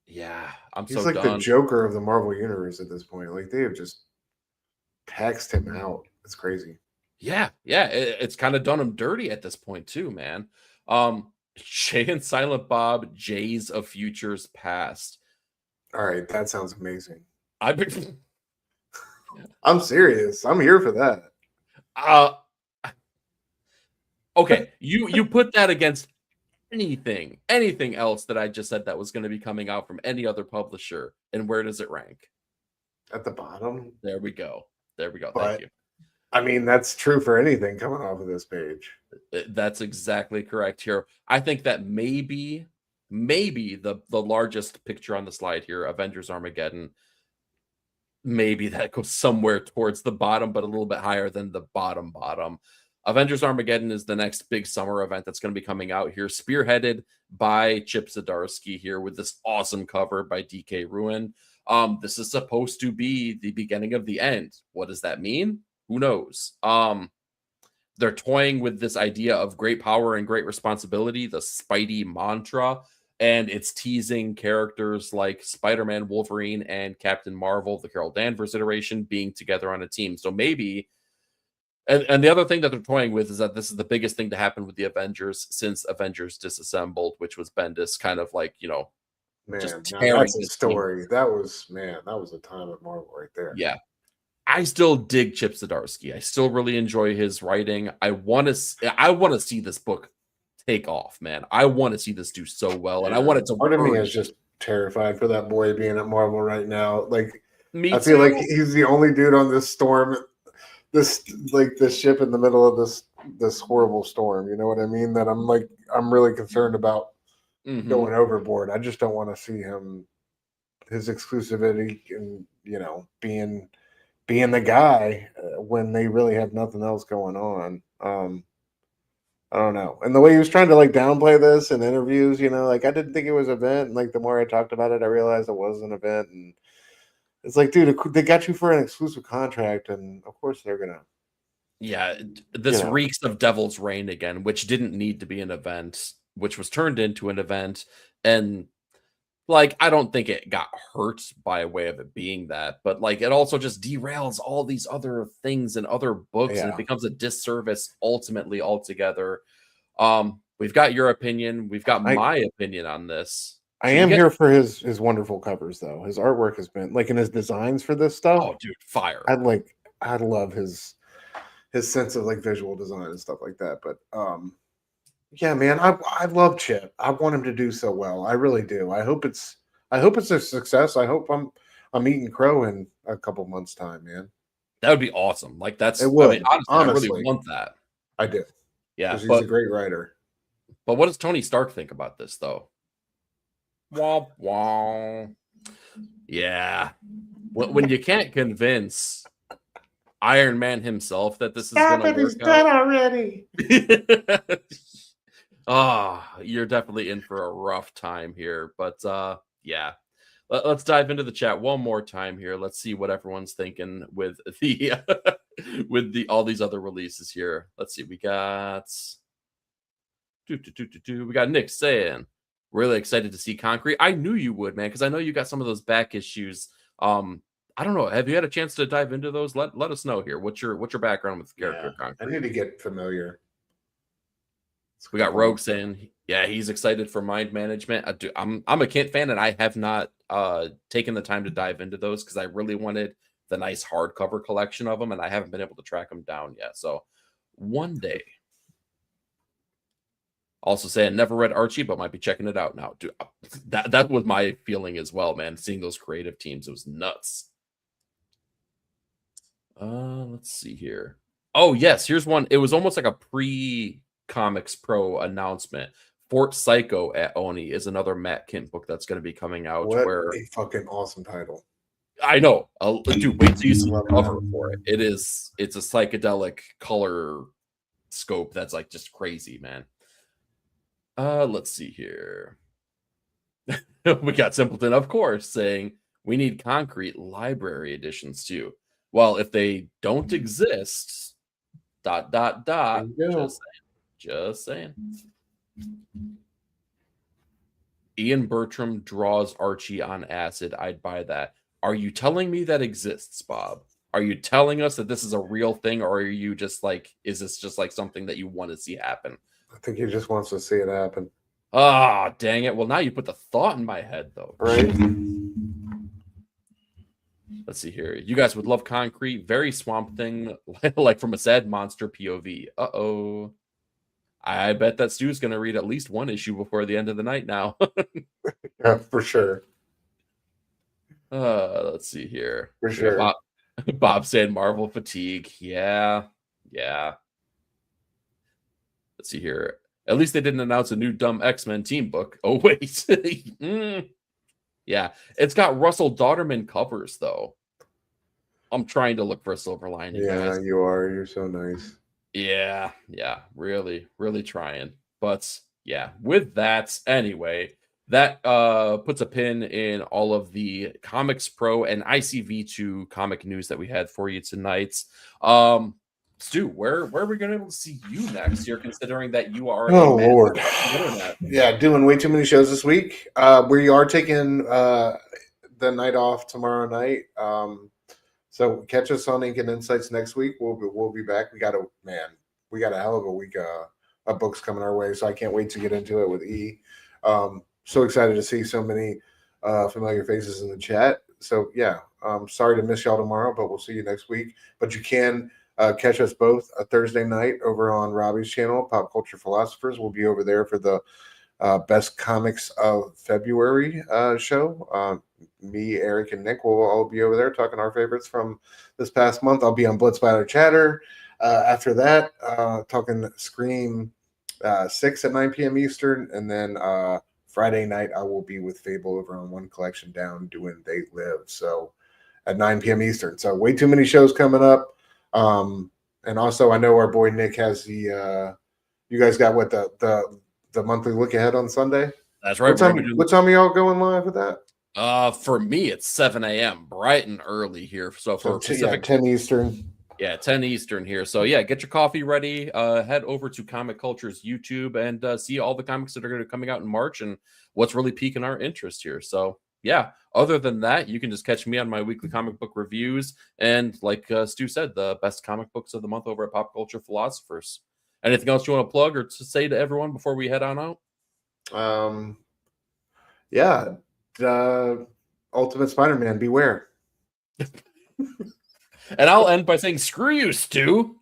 Yeah, I'm He's so like the done. Joker of the Marvel universe at this point. Like, they have just taxed him out. It's crazy. Yeah, it's kind of done him dirty at this point too, man. Jay and Silent Bob, Jays of Futures Past. All right, that sounds amazing. I've been I'm serious. I'm here for that. Okay, you put that against anything else that I just said that was going to be coming out from any other publisher, and where does it rank? At the bottom. There we go. Thank But you. I mean, that's true for anything coming off of this page. That's exactly correct here. I think that maybe the largest picture on the slide here, Avengers Armageddon, maybe that goes somewhere towards the bottom, but a little bit higher than the bottom. Avengers Armageddon is the next big summer event that's going to be coming out here, spearheaded by Chip Zdarsky here with this awesome cover by DK Ruin. This is supposed to be the beginning of the end. What does that mean? Who knows? They're toying with this idea of great power and great responsibility, the Spidey mantra, and it's teasing characters like Spider-Man, Wolverine, and Captain Marvel, the Carol Danvers iteration, being together on a team. So maybe, and the other thing that they're toying with is that this is the biggest thing to happen with the Avengers since Avengers Disassembled, which was Bendis kind of like, Man, just now tearing that's a the team. story. That was a time of Marvel right there. Yeah. I still dig Chip Zdarsky. I still really enjoy his writing. I want to see this book take off, man. I want to see this do so well, and I want it to. Part of me is just terrified for that boy being at Marvel right now. Like, Me I feel like too. he's the only dude on this storm, this ship in the middle of this horrible storm. You know what I mean? That I'm really concerned about going overboard. I just don't want to see his exclusivity and being the guy when they really have nothing else going on. I don't know. And the way he was trying to downplay this in interviews, I didn't think it was an event. And the more I talked about it, I realized it was an event. And it's like, dude, they got you for an exclusive contract, and of course they're gonna. Yeah, this reeks of Devil's Reign again, which didn't need to be an event, which was turned into an event, and I don't think it got hurt by way of it being that, but it also just derails all these other things and other books, and it becomes a disservice ultimately altogether. We've got your opinion. We've got my opinion on this. I am here for his wonderful covers, though. His artwork has been in his designs for this stuff. Oh, dude, fire! I love his sense of visual design and stuff like that. But yeah, man, I love Chip. I want him to do so well. I really do. I hope it's a success. I hope I'm eating crow in a couple months' time, man. That would be awesome. That's it would. I mean, honestly, I really want that. I do. Yeah, he's a great writer. But what does Tony Stark think about this, though? Womp womp. Yeah. When you can't convince Iron Man himself that this is going to work he's dead already. You're definitely in for a rough time here. But yeah. Let's dive into the chat one more time here. Let's see what everyone's thinking with the all these other releases here. Let's see. We got Nick saying, really excited to see Concrete. I knew you would, man, because I know you got some of those back issues. I don't know. Have you had a chance to dive into those? Let us know here. What's your background with the character Concrete? I need to get familiar. We got Rogue saying, yeah, he's excited for Mind Management. I'm a Kent fan, and I have not taken the time to dive into those because I really wanted the nice hardcover collection of them, and I haven't been able to track them down yet. So one day. Also saying never read Archie, but might be checking it out now. Dude, that was my feeling as well, man. Seeing those creative teams, it was nuts. Let's see here. Oh yes, here's one. It was almost like a ComicsPRO announcement. Fort Psycho at Oni is another Matt Kent book that's going to be coming out. What where a fucking awesome title. I know. Dude, wait till you see the Love cover that. for it. It's a psychedelic color scope that's like just crazy, man. Let's see here. We got Simpleton, of course, saying we need concrete library editions too. Well, if they don't exist, ... There you go. Just saying. Ian Bertram draws Archie on acid. I'd buy that. Are you telling me that exists, Bob? Are you telling us that this is a real thing, or are you just like, is this just like something that you want to see happen? I think he just wants to see it happen. Ah, dang it. Well, now you put the thought in my head, though. Right? Let's see here. You guys would love concrete, very Swamp Thing, like from a sad monster POV. Uh-oh. I bet that Stu's going to read at least one issue before the end of the night now. Yeah, for sure. Let's see here. For sure. Bob saying Marvel fatigue. Yeah. Let's see here. At least they didn't announce a new dumb X-Men team book. Oh, wait. Yeah. It's got Russell Dauterman covers, though. I'm trying to look for a silver lining, Yeah, guys. you are. You're so nice. Yeah. Really trying. But yeah, with that, anyway, that puts a pin in all of the ComicsPRO and ICV2 comic news that we had for you tonight. Stu, where are we going to be able to see you next year, considering that you are Oh, a man Lord. of the internet? Yeah, doing way too many shows this week. We are taking the night off tomorrow night. So catch us on Ink and Insights next week. We'll be back. We got a hell of a week of books coming our way. So I can't wait to get into it with E. So excited to see so many familiar faces in the chat. So yeah, sorry to miss y'all tomorrow, but we'll see you next week. But you can catch us both a Thursday night over on Robbie's channel, Pop Culture Philosophers. We'll be over there for the Best Comics of February show. Me, Eric, and Nick will all be over there talking our favorites from this past month. I'll be on Blitz Batter Chatter. After that, talking Scream 6 at 9 p.m. Eastern. And then Friday night, I will be with Fable over on One Collection Down doing They Live. So at 9 p.m. Eastern. So way too many shows coming up. And also, I know our boy Nick has the you guys got what the monthly look ahead on Sunday? That's right. What time are y'all going live with that? For me, it's 7 a.m. bright and early here. So for Pacific, 10 Eastern. Yeah, 10 Eastern here. So yeah, get your coffee ready. Head over to Comic Culture's YouTube and see all the comics that are going to be coming out in March and what's really piquing our interest here. So yeah, other than that, you can just catch me on my weekly comic book reviews. And like Stu said, the best comic books of the month over at Pop Culture Philosophers. Anything else you want to plug or to say to everyone before we head on out? Yeah. Ultimate Spider-Man, beware. And I'll end by saying, screw you, Stu.